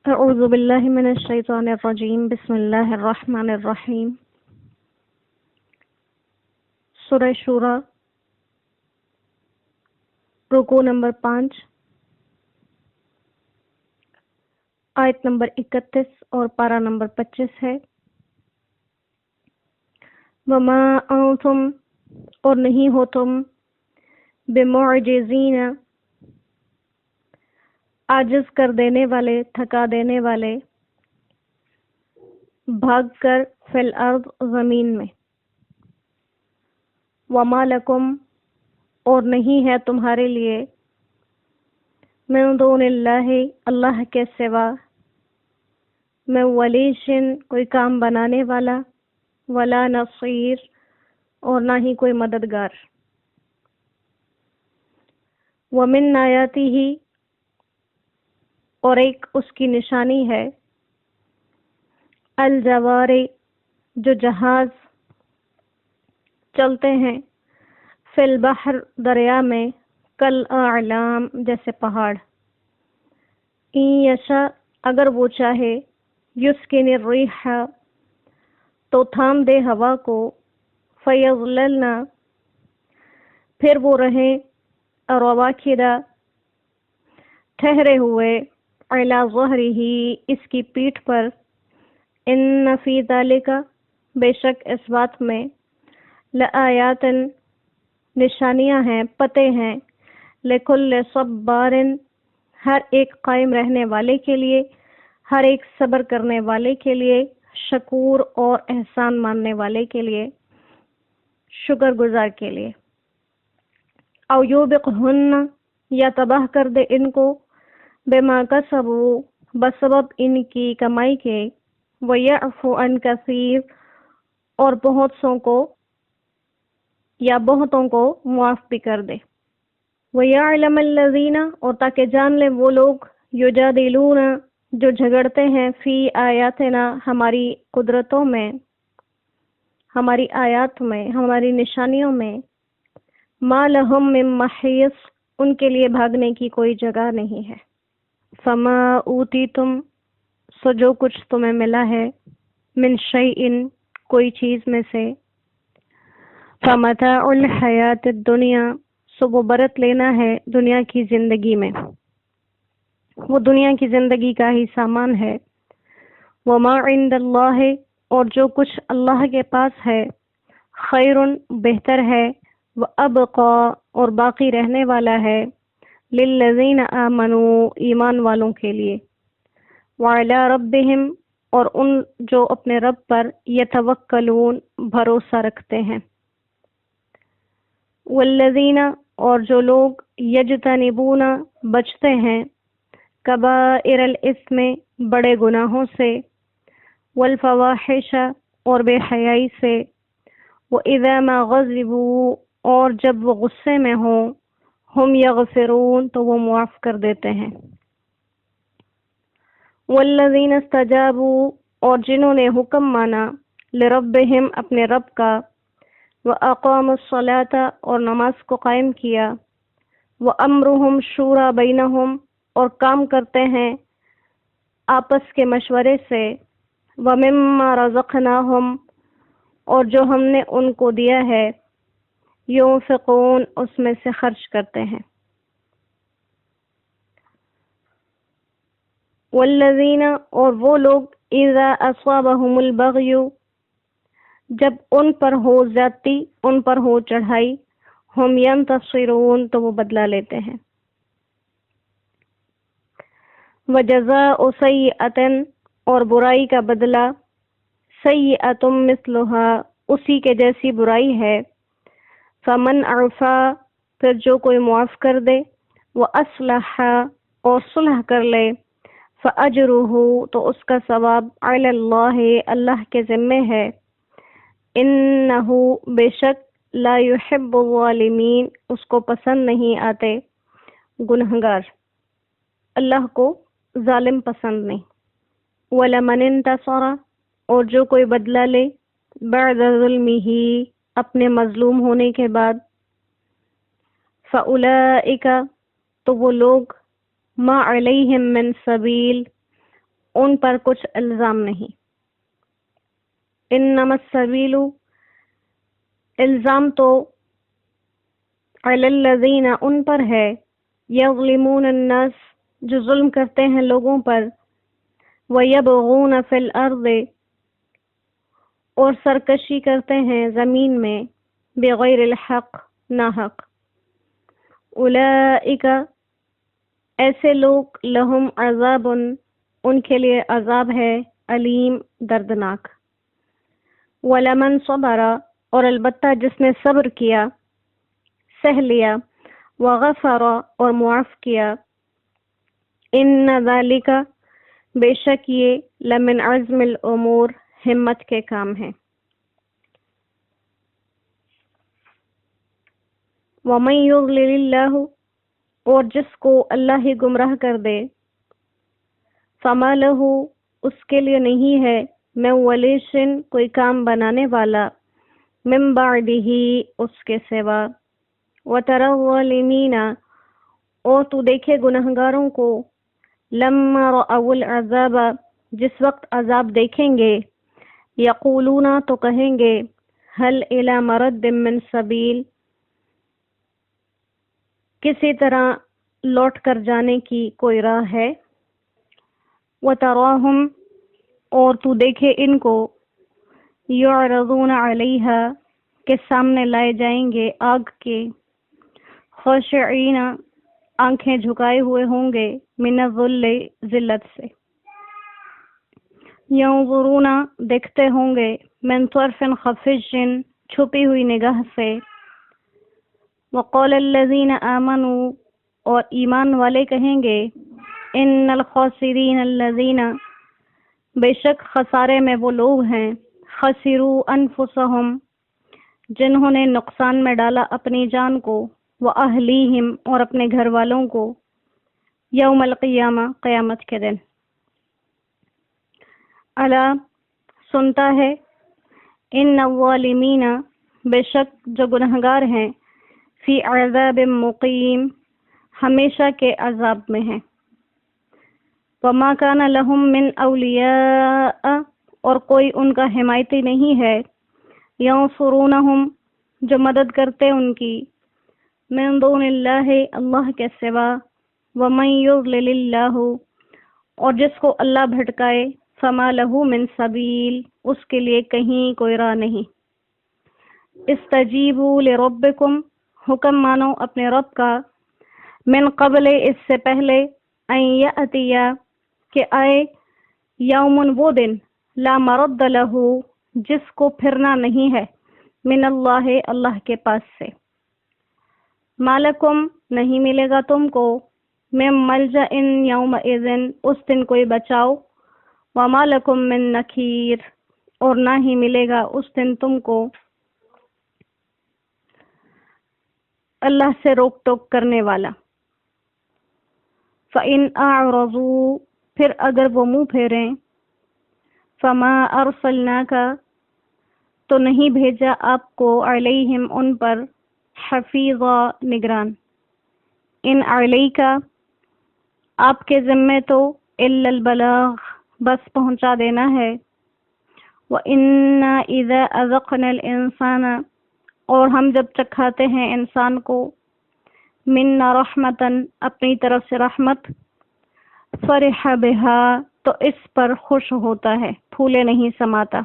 اعوذ باللہ من الشیطان الرجیم بسم اللہ الرحمن الرحیم سورہ شورى رکوع نمبر 5 آیت نمبر 31 اور پارہ نمبر 25 ہے۔ وما انتم اور نہیں ہو تم بمعجزین عاجز کر دینے والے، تھکا دینے والے، بھاگ کر فی الارض زمین میں۔ وما لکم اور نہیں ہے تمہارے لیے من دون اللہ اللہ کے سوا من ولیشن کوئی کام بنانے والا، ولا نصیر اور نہ ہی کوئی مددگار۔ ومن آیاتہ اور ایک اس کی نشانی ہے الجوار جو جہاز چلتے ہیں فی البحر دریا میں کل اعلام جیسے پہاڑ۔ ان یشاء اگر وہ چاہے یسکن الریح تو تھام دے ہوا کو فیظللنا پھر وہ رہیں رواکدہ ٹھہرے ہوئے علی ظہرہ اس کی پیٹھ پر۔ ان فی ذالک بے شک اس بات میں لآیات نشانیاں ہیں، پتے ہیں، لکل صبار ہر ایک قائم رہنے والے کے لیے، ہر ایک صبر کرنے والے کے لیے، شکور اور احسان ماننے والے کے لیے، شکر گزار کے لیے۔ او یوبقہن یا تباہ کر دے ان کو بما کسبوا بسبب ان کی کمائی کے، ویعفو عن کثیر اور بہت سوں کو یا بہتوں کو معاف بھی کر دے۔ وَيَعْلَمَ الَّذِينَ اور تاکہ جان لے وہ لوگ یجادلون جو جھگڑتے ہیں فی آیاتنا ہماری قدرتوں میں، ہماری آیات میں، ہماری نشانیوں میں، ما لہم من محیص ان کے لیے بھاگنے کی کوئی جگہ نہیں ہے۔ فما اوتیتم سو جو کچھ تمہیں ملا ہے من شیئن کوئی چیز میں سے، فمتاع الحیات الدنیا سو وہ برت لینا ہے دنیا کی زندگی میں، وہ دنیا کی زندگی کا ہی سامان ہے۔ وما عند اللہ اور جو کچھ اللہ کے پاس ہے، خیر بہتر ہے، وابقا اور باقی رہنے والا ہے، للذین آمنوا ایمان والوں کے لیے، وعلی ربہم اور ان جو اپنے رب پر یتوکلون بھروسہ رکھتے ہیں۔ والذین اور جو لوگ یجتنبون بچتے ہیں کبائر الاثم بڑے گناہوں سے، والفواحش اور بے حیائی سے، وَإِذَا مَا غَضِبُوا اور جب وہ غصے میں ہوں، ہم یغفرون تو وہ معاف کر دیتے ہیں۔ والذین استجابوا اور جنہوں نے حکم مانا لربہم اپنے رب کا، وَأَقَامُوا الصَّلَاةَ اور نماز کو قائم کیا، وَأَمْرُهُمْ شُورَى بَيْنَهُمْ اور کام کرتے ہیں آپس کے مشورے سے، وَمِمَّا رَزَقْنَاهُمْ اور جو ہم نے ان کو دیا ہے، يُنفِقُونَ اس میں سے خرچ کرتے ہیں۔ والذین اور وہ لوگ اذا اصابہم البغی جب ان پر ہو زیادتی، ان پر ہو چڑھائی، ہم ینتصرون تو وہ بدلہ لیتے ہیں۔ وجزاء سیئۃ اور برائی کا بدلہ، سیئۃ مثلها اسی کے جیسی برائی ہے، فمن عفا پھر جو کوئی معاف کر دے، واصلح اور صلح کر لے، فاجرہ تو اس کا ثواب علی اللہ اللہ کے ذمے ہے، انہ بے شک لا یحب الظالمین اس کو پسند نہیں آتے گنہگار، اللہ کو ظالم پسند نہیں۔ وَلَمَنِ انتصر اور جو کوئی بدلہ لے بعد ظلمہ اپنے مظلوم ہونے کے بعد، فَأُولَئِکَ تو وہ لوگ ما علیہم من سبیل ان پر کچھ الزام نہیں۔ انما السبیل، الزام تو علی الذین ان پر ہے، یظلمون الناس جو ظلم کرتے ہیں لوگوں پر، ویبغون فی الارض اور سرکشی کرتے ہیں زمین میں، بغیر الحق ناحق، اولئک ایسے لوگ، لہم عذاب ان کے لیے عذاب ہے، علیم دردناک، ولمن صبر اور البتہ جس نے صبر کیا، سہ لیا، وغفر اور معاف کیا، ان ذالک بے شک یہ، لمن عزم الامور ہمت کے کام ہیں۔ ومن یضلل اللہ اور جس کو اللہ ہی گمراہ کر دے، فما لہ اس کے لیے نہیں ہے، من ولیٍ کوئی کام بنانے والا، من بعدہ اس کے سوا، وتری الظالمین اور تو دیکھے گنہگاروں کو، لما رأوا العذاب جس وقت عذاب دیکھیں گے، یقولون تو کہیں گے، هل الی مرد من سبیل کسی طرح لوٹ کر جانے کی کوئی راہ ہے، وتراہم اور تو دیکھے ان کو، یعرضون علیہا کے سامنے لائے جائیں گے آگ کے، خاشعین آنکھیں جھکائے ہوئے ہوں گے، من الذل ذلت سے، ینظرون دیکھتے ہوں گے، من طرف خفیٍ چھپی ہوئی نگاہ سے، وقال الذین آمنوا اور ایمان والے کہیں گے، ان الخاسرین الذین بے شک خسارے میں وہ لوگ ہیں، خسروا انفسہم جنہوں نے نقصان میں ڈالا اپنی جان کو، واہلیہم اور اپنے گھر والوں کو، یوم القیامہ قیامت کے دن۔ الا سنتا ہے، ان الظالمین بے شک جو گنہگار ہیں، فی عذاب مقیم ہمیشہ کے عذاب میں ہیں، وما کان لہم من اولیاء اور کوئی ان کا حمایتی نہیں ہے، ینصرونہم جو مدد کرتے ان کی، من دون اللہ اللہ کے سوا، ومن یضلل اللہ اور جس کو اللہ بھٹکائے، فما لہ من سبیل اس کے لیے کہیں کوئی راہ نہیں۔ استجیبوا لربکم حکم مانو اپنے رب کا، من قبل اس سے پہلے، ان یأتی کہ آئے، یوم وہ دن، لا مرد لہ جس کو پھرنا نہیں ہے، من اللہ اللہ کے پاس سے، مالکم نہیں ملے گا تم کو، من ملجأ یومئذ اس دن کوئی بچاؤ، وما لکم من نکیر اور نہ ہی ملے گا اس دن تم کو اللہ سے روک ٹوک کرنے والا۔ فَإِنْ أَعْرَضُوا پھر اگر وہ منہ پھیریں، فَمَا أَرْسَلْنَاكَ تو نہیں بھیجا آپ کو، علیہم ان پر، حفیظا نگران، ان علیک آپ کے ذمے تو، الا البلاغ بس پہنچا دینا ہے، وَإِنَّا إِذَا أَذَقْنَا الْإِنسَانَ اور ہم جب چکھاتے ہیں انسان کو، منا رحمتن اپنی طرف سے رحمت، فرح بہا تو اس پر خوش ہوتا ہے، پھولے نہیں سماتا،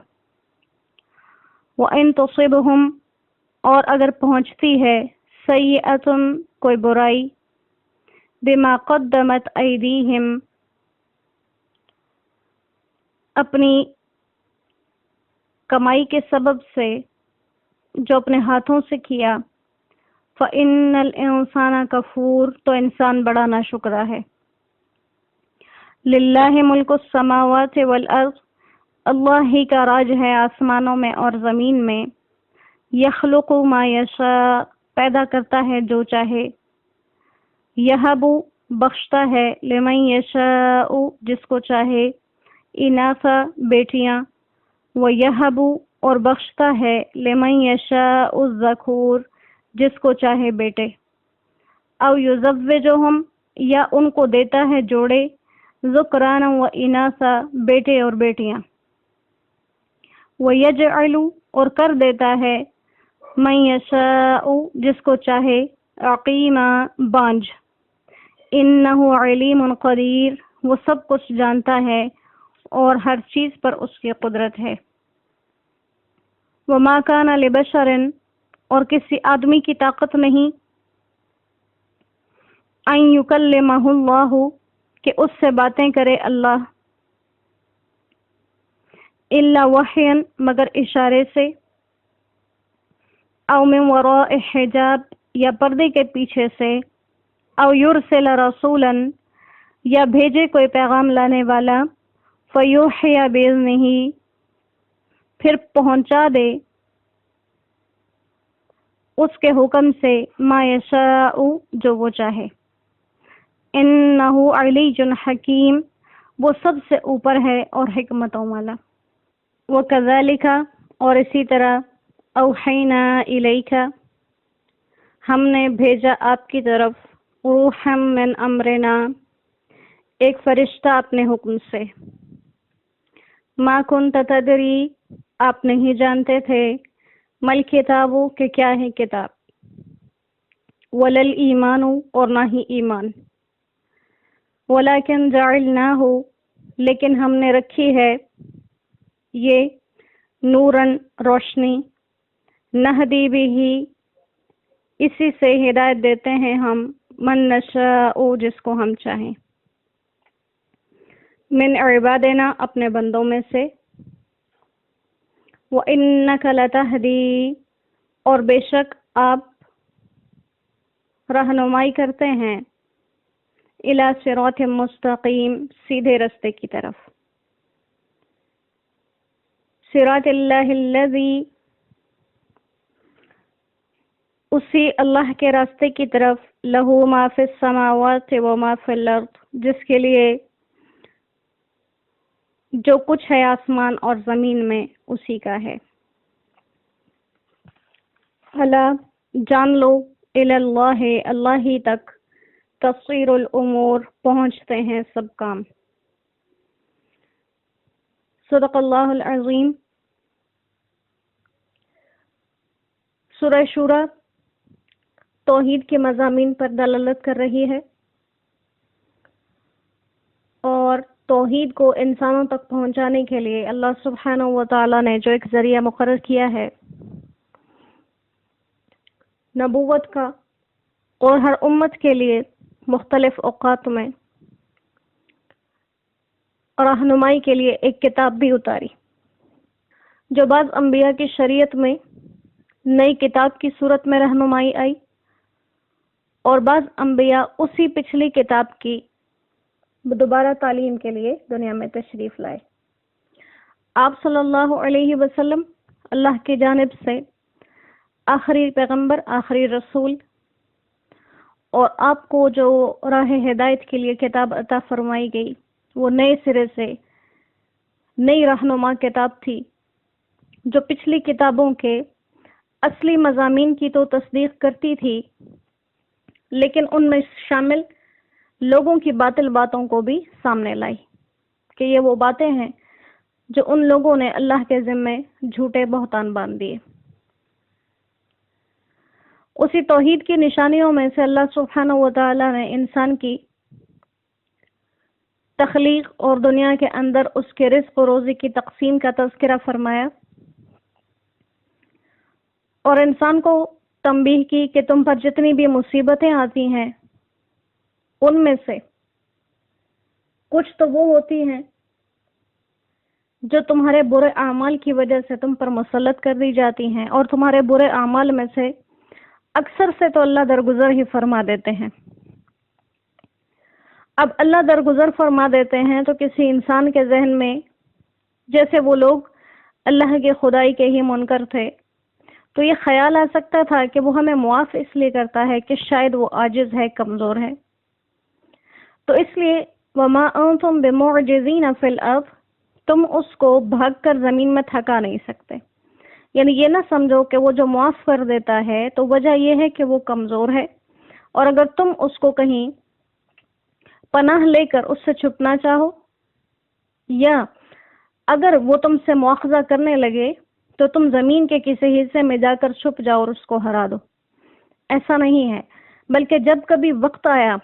وَإِن تُصِبْهُمْ اور اگر پہنچتی ہے، سیئۃ کوئی برائی، بما قدمت ایدیہم اپنی کمائی کے سبب سے جو اپنے ہاتھوں سے کیا، فإن الانسان کفور تو انسان بڑا ناشکرا ہے، للہ ملک السماوات والارض اللہ ہی کا راج ہے آسمانوں میں اور زمین میں، یخلق ما یشاء پیدا کرتا ہے جو چاہے، یہب بخشتا ہے، لمن یشاء جس کو چاہے، اناثا بیٹیاں، ویہب اور بخشتا ہے، لمن یشاء الذکور جس کو چاہے بیٹے، او یزوجہم یا ان کو دیتا ہے جوڑے، ذکرانا و اناسا، بیٹے اور بیٹیاں، وَيَجْعَلُ اور کر دیتا ہے مَن یشاء جس کو چاہے عقیما بانجھ، انہ علیم قدیر وہ سب کچھ جانتا ہے اور ہر چیز پر اس کی قدرت ہے۔ وما کان لبشر اور کسی آدمی کی طاقت نہیں ان یکلمہ اللہ کہ اس سے باتیں کرے اللہ، الا وحیا مگر اشارے سے، او من وراء حجاب یا پردے کے پیچھے سے، او یرسل رسولا یا بھیجے کوئی پیغام لانے والا، فیوحی باذنہ پھر پہنچا دے اس کے حکم سے، ما یشاء جو وہ چاہے، انہ علی حکیم وہ سب سے اوپر ہے اور حکمتوں والا۔ وکذالک اور اسی طرح، اوحینا الیک ہم نے بھیجا آپ کی طرف، روحا من امرنا ایک فرشتہ اپنے حکم سے، ما کنت تدری آپ نہیں جانتے تھے، مل کتاب کہ کیا ہے کتاب، ولل ایمان اور نہ ہی ایمان، ولیکن جعلناہ لیکن ہم نے رکھی ہے یہ نورن روشنی، نہدی بھی اسی سے ہدایت دیتے ہیں ہم، من نشاء جس کو ہم چاہیں، من عبادنا اپنے بندوں میں سے، وَإِنَّكَ لَتَهْدِي اور بے شک آپ رہنمائی کرتے ہیں، اِلَى صِرَاطٍ مستقیم سیدھے رستے کی طرف، صراط اللہ الذی اسی اللہ کے راستے کی طرف، لہو ما فی السماوات و ما فی الارض جس کے لیے جو کچھ ہے آسمان اور زمین میں اسی کا ہے، الا جان لو، الی اللہ اللہ ہی تک، تصیر الامور پہنچتے ہیں سب کام۔ صدق اللہ العظیم۔ سورہ شورى توحید کے مضامین پر دلالت کر رہی ہے اور توحید کو انسانوں تک پہنچانے کے لیے اللہ سبحانہ و تعالی نے جو ایک ذریعہ مقرر کیا ہے نبوت کا، اور ہر امت کے لیے مختلف اوقات میں رہنمائی کے لیے ایک کتاب بھی اتاری، جو بعض انبیاء کی شریعت میں نئی کتاب کی صورت میں رہنمائی آئی، اور بعض انبیاء اسی پچھلی کتاب کی دوبارہ تعلیم کے لیے دنیا میں تشریف لائے۔ آپ صلی اللہ علیہ وسلم اللہ کی جانب سے آخری پیغمبر، آخری رسول، اور آپ کو جو راہ ہدایت کے لیے کتاب عطا فرمائی گئی وہ نئے سرے سے نئی رہنما کتاب تھی، جو پچھلی کتابوں کے اصلی مضامین کی تو تصدیق کرتی تھی، لیکن ان میں شامل لوگوں کی باطل باتوں کو بھی سامنے لائی کہ یہ وہ باتیں ہیں جو ان لوگوں نے اللہ کے ذمے جھوٹے بہتان باندھ دیے۔ اسی توحید کی نشانیوں میں سے اللہ سبحانہ و تعالی نے انسان کی تخلیق اور دنیا کے اندر اس کے رزق و روزی کی تقسیم کا تذکرہ فرمایا، اور انسان کو تنبیہ کی کہ تم پر جتنی بھی مصیبتیں آتی ہیں ان میں سے کچھ تو وہ ہوتی ہیں جو تمہارے برے اعمال کی وجہ سے تم پر مسلط کر دی جاتی ہیں، اور تمہارے برے اعمال میں سے اکثر سے تو اللہ درگزر ہی فرما دیتے ہیں۔ اب اللہ درگزر فرما دیتے ہیں تو کسی انسان کے ذہن میں، جیسے وہ لوگ اللہ کی خدائی کے ہی منکر تھے، تو یہ خیال آ سکتا تھا کہ وہ ہمیں معاف اس لیے کرتا ہے کہ شاید وہ عاجز ہے، کمزور ہے، تو اس لیے وما انتم بمعجزین فی الارض تم اس کو بھاگ کر زمین میں تھکا نہیں سکتے، یعنی یہ نہ سمجھو کہ وہ جو معاف کر دیتا ہے تو وجہ یہ ہے کہ وہ کمزور ہے، اور اگر تم اس کو کہیں پناہ لے کر اس سے چھپنا چاہو، یا اگر وہ تم سے مواخذہ کرنے لگے تو تم زمین کے کسی حصے میں جا کر چھپ جاؤ اور اس کو ہرا دو۔ ایسا نہیں ہے، بلکہ جب کبھی وقت آیا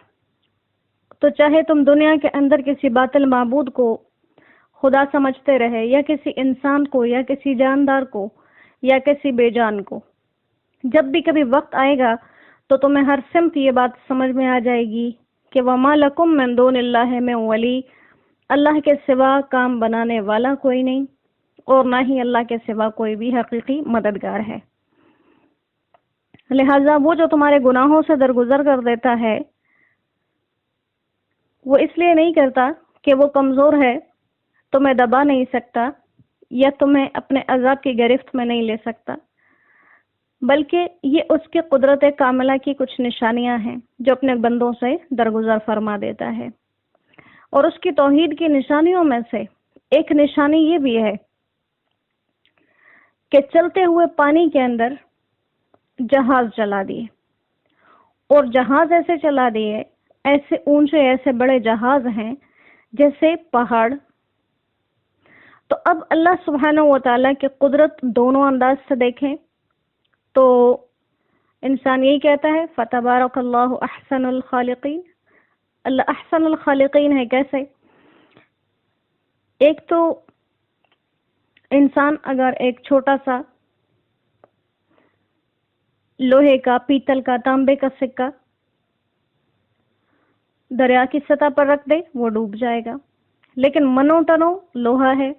تو چاہے تم دنیا کے اندر کسی باطل معبود کو خدا سمجھتے رہے، یا کسی انسان کو، یا کسی جاندار کو، یا کسی بے جان کو، جب بھی کبھی وقت آئے گا تو تمہیں ہر سمت یہ بات سمجھ میں آ جائے گی کہ وَمَا لَكُم مِّن دُونِ اللَّهِ مِن وَلِيٍّ، اللہ کے سوا کام بنانے والا کوئی نہیں، اور نہ ہی اللہ کے سوا کوئی بھی حقیقی مددگار ہے۔ لہٰذا وہ جو تمہارے گناہوں سے درگزر کر دیتا ہے، وہ اس لیے نہیں کرتا کہ وہ کمزور ہے، تمہیں دبا نہیں سکتا یا تمہیں اپنے عذاب کی گرفت میں نہیں لے سکتا، بلکہ یہ اس کی قدرت کاملہ کی کچھ نشانیاں ہیں جو اپنے بندوں سے درگزر فرما دیتا ہے۔ اور اس کی توحید کی نشانیوں میں سے ایک نشانی یہ بھی ہے کہ چلتے ہوئے پانی کے اندر جہاز چلا دیے، اور جہاز ایسے چلا دیے، ایسے اونچے ایسے بڑے جہاز ہیں جیسے پہاڑ۔ تو اب اللہ سبحانہ و تعالیٰ کی قدرت دونوں انداز سے دیکھیں تو انسان یہی کہتا ہے فَتَبَارَكَ اللَّهُ أَحْسَنُ الْخَالِقِينَ، اللہ احسن الخالقین ہے۔ کیسے؟ ایک تو انسان اگر ایک چھوٹا سا لوہے کا، پیتل کا، تانبے کا سکہ دریا کی سطح پر رکھ دے وہ ڈوب جائے گا، لیکن منو تنو لوہا ہے،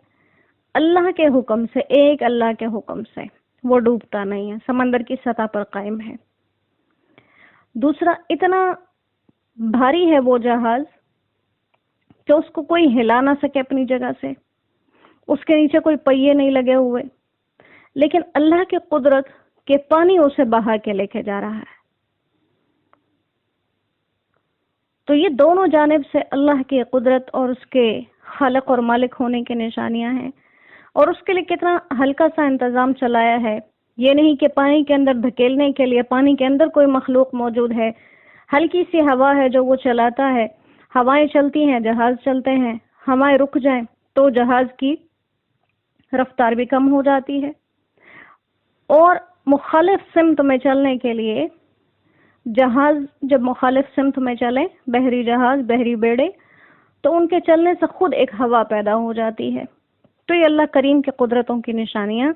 اللہ کے حکم سے، ایک اللہ کے حکم سے وہ ڈوبتا نہیں ہے، سمندر کی سطح پر قائم ہے۔ دوسرا، اتنا بھاری ہے وہ جہاز کہ اس کو کوئی ہلا نہ سکے اپنی جگہ سے، اس کے نیچے کوئی پہیے نہیں لگے ہوئے، لیکن اللہ کی قدرت کہ پانی اسے بہا کے لے کے جا رہا ہے۔ تو یہ دونوں جانب سے اللہ کی قدرت اور اس کے خالق اور مالک ہونے کی نشانیاں ہیں، اور اس کے لیے کتنا ہلکا سا انتظام چلایا ہے۔ یہ نہیں کہ پانی کے اندر دھکیلنے کے لیے پانی کے اندر کوئی مخلوق موجود ہے، ہلکی سی ہوا ہے جو وہ چلاتا ہے، ہوائیں چلتی ہیں، جہاز چلتے ہیں، ہوائیں رک جائیں تو جہاز کی رفتار بھی کم ہو جاتی ہے، اور مخالف سمت میں چلنے کے لیے جہاز جب مخالف سمت میں چلے، بحری جہاز، بحری بیڑے، تو ان کے چلنے سے خود ایک ہوا پیدا ہو جاتی ہے۔ تو یہ اللہ کریم کی قدرتوں کی نشانیاں۔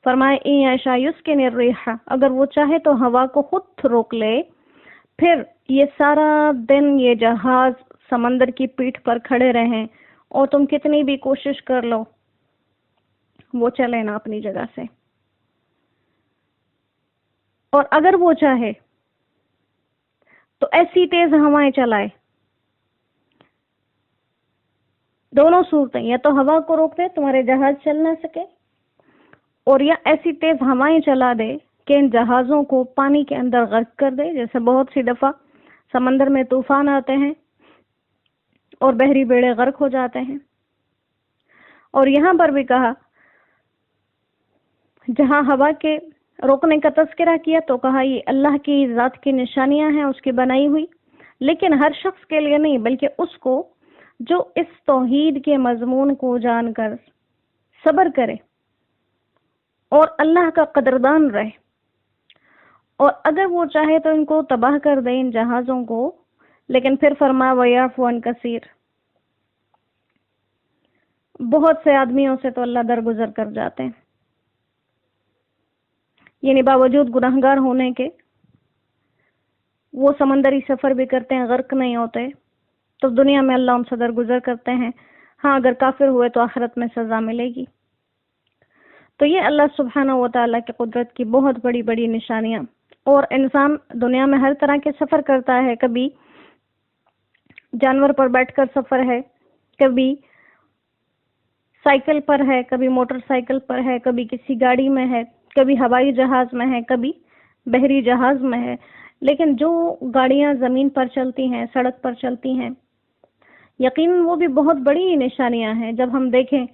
فرمائے ان یشاء یسکن الریح، اگر وہ چاہے تو ہوا کو خود روک لے، پھر یہ سارا دن یہ جہاز سمندر کی پیٹھ پر کھڑے رہیں اور تم کتنی بھی کوشش کر لو وہ چلے نا اپنی جگہ سے۔ اور اگر وہ چاہے تو ایسی تیز ہوائیں چلائے، دونوں صورتیں، یا تو ہوا کو روک دے تمہارے جہاز چل نہ سکے، اور یا ایسی تیز ہوائیں چلا دے کہ ان جہازوں کو پانی کے اندر غرق کر دے، جیسے بہت سی دفعہ سمندر میں طوفان آتے ہیں اور بحری بیڑے غرق ہو جاتے ہیں۔ اور یہاں پر بھی کہا، جہاں ہوا کے روکنے کا تذکرہ کیا تو کہا یہ اللہ کی ذات کی نشانیاں ہیں اس کی بنائی ہوئی، لیکن ہر شخص کے لیے نہیں، بلکہ اس کو جو اس توحید کے مضمون کو جان کر صبر کرے اور اللہ کا قدردان رہے، اور اگر وہ چاہے تو ان کو تباہ کر دے ان جہازوں کو، لیکن پھر فرما وَيَعْفُو عَنْ كَثِيرٍ، بہت سے آدمیوں سے تو اللہ درگزر کر جاتے ہیں، یعنی باوجود گناہگار ہونے کے وہ سمندری سفر بھی کرتے ہیں، غرق نہیں ہوتے، تو دنیا میں اللہ ان سے درگزر کرتے ہیں۔ ہاں اگر کافر ہوئے تو آخرت میں سزا ملے گی۔ تو یہ اللہ سبحانہ و تعالیٰ کی قدرت کی بہت بڑی بڑی نشانیاں۔ اور انسان دنیا میں ہر طرح کے سفر کرتا ہے، کبھی جانور پر بیٹھ کر سفر ہے، کبھی سائیکل پر ہے، کبھی موٹر سائیکل پر ہے، کبھی کسی گاڑی میں ہے، کبھی ہوائی جہاز میں ہے، کبھی بحری جہاز میں ہے، لیکن جو گاڑیاں زمین پر چلتی ہیں، سڑک پر چلتی ہیں، یقیناً وہ بھی بہت بڑی نشانیاں ہیں۔ جب ہم دیکھیں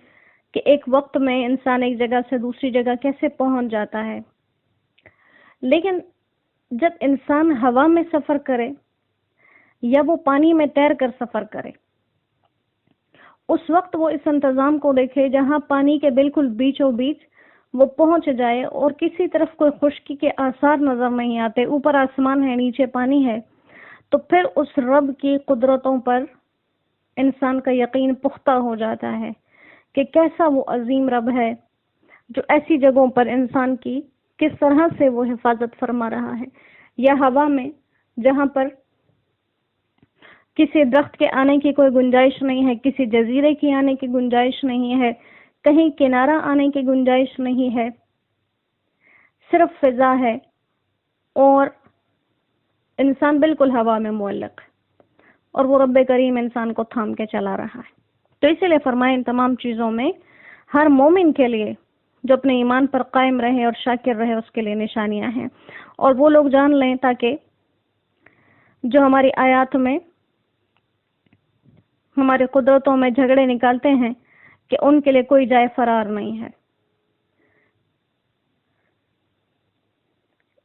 کہ ایک وقت میں انسان ایک جگہ سے دوسری جگہ کیسے پہنچ جاتا ہے، لیکن جب انسان ہوا میں سفر کرے، یا وہ پانی میں تیر کر سفر کرے، اس وقت وہ اس انتظام کو دیکھے جہاں پانی کے بالکل بیچوں بیچ وہ پہنچ جائے اور کسی طرف کوئی خشکی کے آثار نظر نہیں آتے، اوپر آسمان ہے، نیچے پانی ہے، تو پھر اس رب کی قدرتوں پر انسان کا یقین پختہ ہو جاتا ہے کہ کیسا وہ عظیم رب ہے جو ایسی جگہوں پر انسان کی کس طرح سے وہ حفاظت فرما رہا ہے، یا ہوا میں جہاں پر کسی درخت کے آنے کی کوئی گنجائش نہیں ہے، کسی جزیرے کی آنے کی گنجائش نہیں ہے، کہیں کنارہ آنے کی گنجائش نہیں ہے، صرف فضا ہے اور انسان بالکل ہوا میں معلق ہے اور وہ رب کریم انسان کو تھام کے چلا رہا ہے۔ تو اسی لیے فرمائے ان تمام چیزوں میں ہر مومن کے لیے جو اپنے ایمان پر قائم رہے اور شاکر رہے اس کے لیے نشانیاں ہیں، اور وہ لوگ جان لیں تاکہ جو ہماری آیات میں ہماری قدرتوں میں جھگڑے نکالتے ہیں کہ ان کے لیے کوئی جائے فرار نہیں ہے۔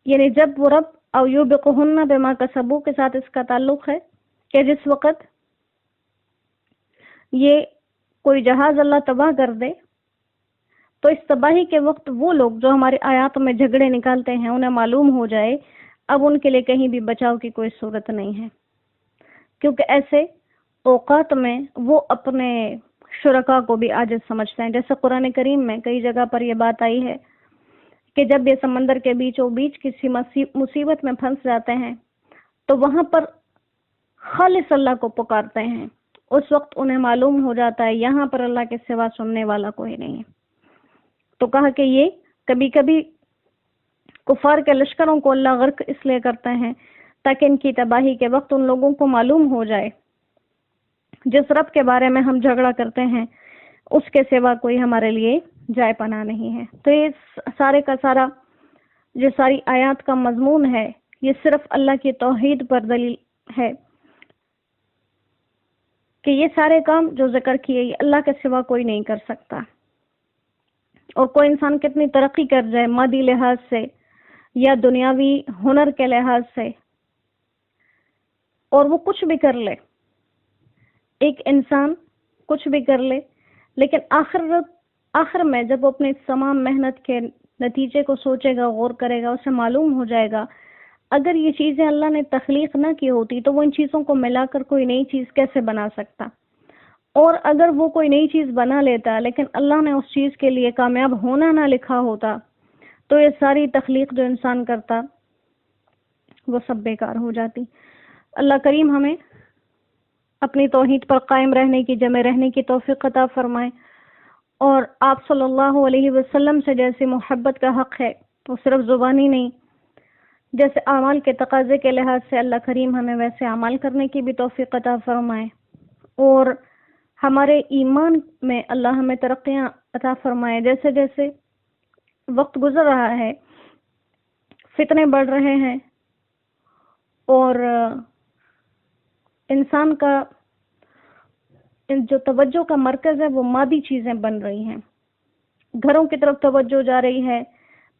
یعنی جب وہ رب او یوبقہن بما کسبوا کے ساتھ اس کا تعلق ہے کہ جس وقت یہ کوئی جہاز اللہ تباہ کر دے تو اس تباہی کے وقت وہ لوگ جو ہماری آیات میں جھگڑے نکالتے ہیں انہیں معلوم ہو جائے اب ان کے لیے کہیں بھی بچاؤ کی کوئی صورت نہیں ہے، کیونکہ ایسے اوقات میں وہ اپنے شرکا کو بھی عاجز سمجھتے ہیں۔ جیسے قرآن کریم میں کئی جگہ پر یہ بات آئی ہے کہ جب یہ سمندر کے بیچوں بیچ کسی مصیبت میں پھنس جاتے ہیں تو وہاں پر خالص اللہ کو پکارتے ہیں، اس وقت انہیں معلوم ہو جاتا ہے یہاں پر اللہ کے سوا سننے والا کوئی نہیں ہے۔ تو کہا کہ یہ کبھی کبھی کفار کے لشکروں کو اللہ غرق اس لیے کرتے ہیں تاکہ ان کی تباہی کے وقت ان لوگوں کو معلوم ہو جائے جس رب کے بارے میں ہم جھگڑا کرتے ہیں اس کے سوا کوئی ہمارے لیے جائے پناہ نہیں ہے۔ تو یہ سارے کا سارا جو ساری آیات کا مضمون ہے یہ صرف اللہ کی توحید پر دلیل ہے کہ یہ سارے کام جو ذکر کیے یہ اللہ کے سوا کوئی نہیں کر سکتا، اور کوئی انسان کتنی ترقی کر جائے مادی لحاظ سے یا دنیاوی ہنر کے لحاظ سے، اور وہ کچھ بھی کر لے، ایک انسان کچھ بھی کر لے، لیکن آخر میں جب وہ اپنی تمام محنت کے نتیجے کو سوچے گا، غور کرے گا، اسے معلوم ہو جائے گا اگر یہ چیزیں اللہ نے تخلیق نہ کی ہوتی تو وہ ان چیزوں کو ملا کر کوئی نئی چیز کیسے بنا سکتا، اور اگر وہ کوئی نئی چیز بنا لیتا لیکن اللہ نے اس چیز کے لیے کامیاب ہونا نہ لکھا ہوتا تو یہ ساری تخلیق جو انسان کرتا وہ سب بیکار ہو جاتی۔ اللہ کریم ہمیں اپنی توحید پر قائم رہنے کی، جمع رہنے کی توفیق عطا فرمائے، اور آپ صلی اللہ علیہ وسلم سے جیسی محبت کا حق ہے وہ صرف زبانی نہیں، جیسے اعمال کے تقاضے کے لحاظ سے اللہ کریم ہمیں ویسے اعمال کرنے کی بھی توفیق عطا فرمائے، اور ہمارے ایمان میں اللہ ہمیں ترقیاں عطا فرمائے۔ جیسے جیسے وقت گزر رہا ہے، فتنے بڑھ رہے ہیں، اور انسان کا جو توجہ کا مرکز ہے وہ مادی چیزیں بن رہی ہیں، گھروں کی طرف توجہ جا رہی ہے،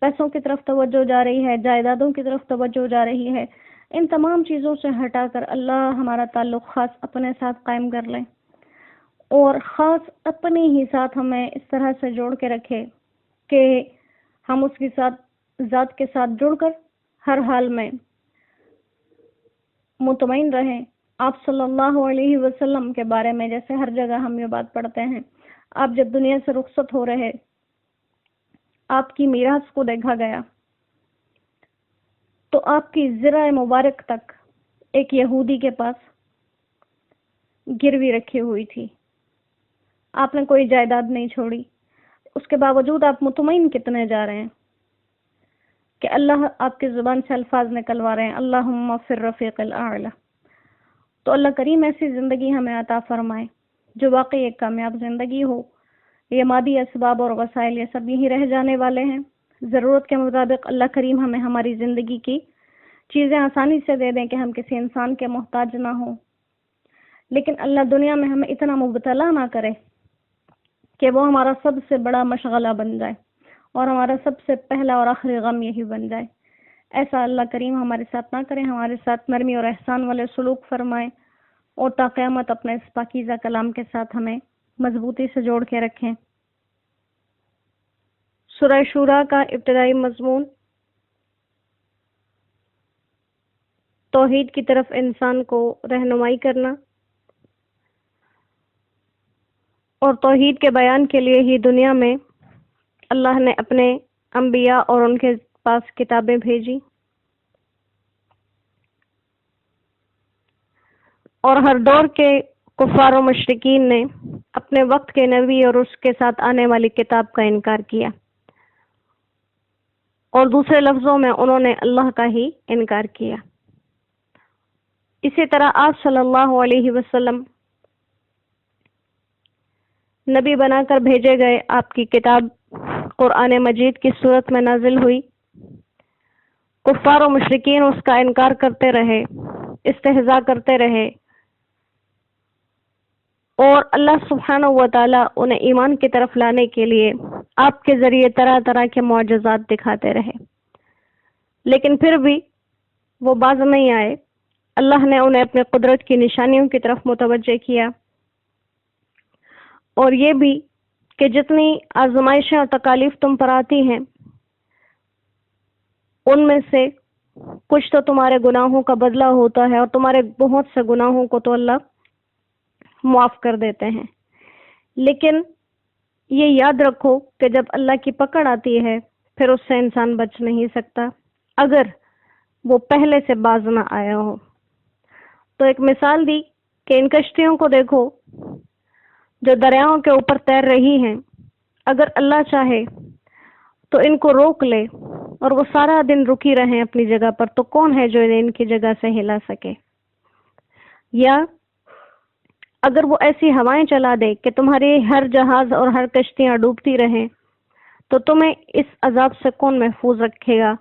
پیسوں کی طرف توجہ جا رہی ہے، جائیدادوں کی طرف توجہ جا رہی ہے۔ ان تمام چیزوں سے ہٹا کر اللہ ہمارا تعلق خاص اپنے ساتھ قائم کر لیں، اور خاص اپنے ہی ساتھ ہمیں اس طرح سے جوڑ کے رکھے کہ ہم اس کی ذات کے ساتھ جڑ کر ہر حال میں مطمئن رہیں۔ آپ صلی اللہ علیہ وسلم کے بارے میں جیسے ہر جگہ ہم یہ بات پڑھتے ہیں، آپ جب دنیا سے رخصت ہو رہے، آپ کی میراث کو دیکھا گیا تو آپ کی ذرہ مبارک تک ایک یہودی کے پاس گروی رکھی ہوئی تھی، آپ نے کوئی جائیداد نہیں چھوڑی، اس کے باوجود آپ مطمئن کتنے جا رہے ہیں کہ اللہ آپ کی زبان سے الفاظ نکلوا رہے ہیں، اللہم فی الرفیق الاعلی۔ تو اللہ کریم ایسی زندگی ہمیں عطا فرمائے جو واقعی ایک کامیاب زندگی ہو۔ یہ مادی اسباب اور وسائل یہ سب یہی رہ جانے والے ہیں، ضرورت کے مطابق اللہ کریم ہمیں ہماری زندگی کی چیزیں آسانی سے دے دیں کہ ہم کسی انسان کے محتاج نہ ہوں، لیکن اللہ دنیا میں ہمیں اتنا مبتلا نہ کرے کہ وہ ہمارا سب سے بڑا مشغلہ بن جائے اور ہمارا سب سے پہلا اور آخری غم یہی بن جائے۔ ایسا اللہ کریم ہمارے ساتھ نہ کریں، ہمارے ساتھ نرمی اور احسان والے سلوک فرمائیں اور تا قیامت اپنے اس پاکیزہ کلام کے ساتھ ہمیں مضبوطی سے جوڑ کے رکھیں۔ سورہ شورا کا ابتدائی مضمون توحید کی طرف انسان کو رہنمائی کرنا اور توحید کے بیان کے لیے ہی دنیا میں اللہ نے اپنے انبیاء اور ان کے پاس کتابیں بھیجی، اور ہر دور کے کفار و مشرکین نے اپنے وقت کے نبی اور اس کے ساتھ آنے والی کتاب کا انکار کیا، اور دوسرے لفظوں میں انہوں نے اللہ کا ہی انکار کیا۔ اسی طرح آپ صلی اللہ علیہ وسلم نبی بنا کر بھیجے گئے، آپ کی کتاب قرآن مجید کی صورت میں نازل ہوئی، کفار و مشرکین اس کا انکار کرتے رہے، استہزاء کرتے رہے، اور اللہ سبحانہ و تعالیٰ انہیں ایمان کی طرف لانے کے لیے آپ کے ذریعے طرح طرح کے معجزات دکھاتے رہے، لیکن پھر بھی وہ باز نہیں آئے۔ اللہ نے انہیں اپنے قدرت کی نشانیوں کی طرف متوجہ کیا، اور یہ بھی کہ جتنی آزمائشیں اور تکالیف تم پر آتی ہیں ان میں سے کچھ تو تمہارے گناہوں کا بدلہ ہوتا ہے، اور تمہارے بہت سے گناہوں کو تو اللہ معاف کر دیتے ہیں، لیکن یہ یاد رکھو کہ جب اللہ کی پکڑ آتی ہے پھر اس سے انسان بچ نہیں سکتا اگر وہ پہلے سے باز نہ آیا ہو۔ تو ایک مثال دی کہ ان کشتیوں کو دیکھو جو دریاؤں کے اوپر تیر رہی ہیں، اگر اللہ چاہے تو ان کو روک لے اور وہ سارا دن رکی رہیں اپنی جگہ پر، تو کون ہے جو انہیں ان کی جگہ سے ہلا سکے؟ یا اگر وہ ایسی ہوائیں چلا دے کہ تمہاری ہر جہاز اور ہر کشتیاں ڈوبتی رہیں، تو تمہیں اس عذاب سے کون محفوظ رکھے گا؟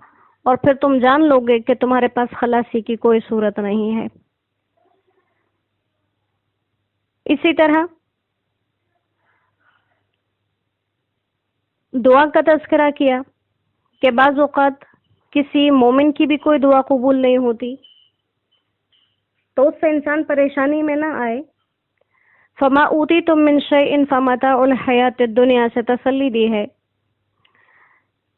اور پھر تم جان لو گے کہ تمہارے پاس خلاصی کی کوئی صورت نہیں ہے۔ اسی طرح دعا کا تذکرہ کیا کہ بعض اوقات کسی مومن کی بھی کوئی دعا قبول نہیں ہوتی، تو اس سے انسان پریشانی میں نہ آئے۔ فما اوتیتم من شیء فمتاع الحیات الدنیا سے تسلی دی ہے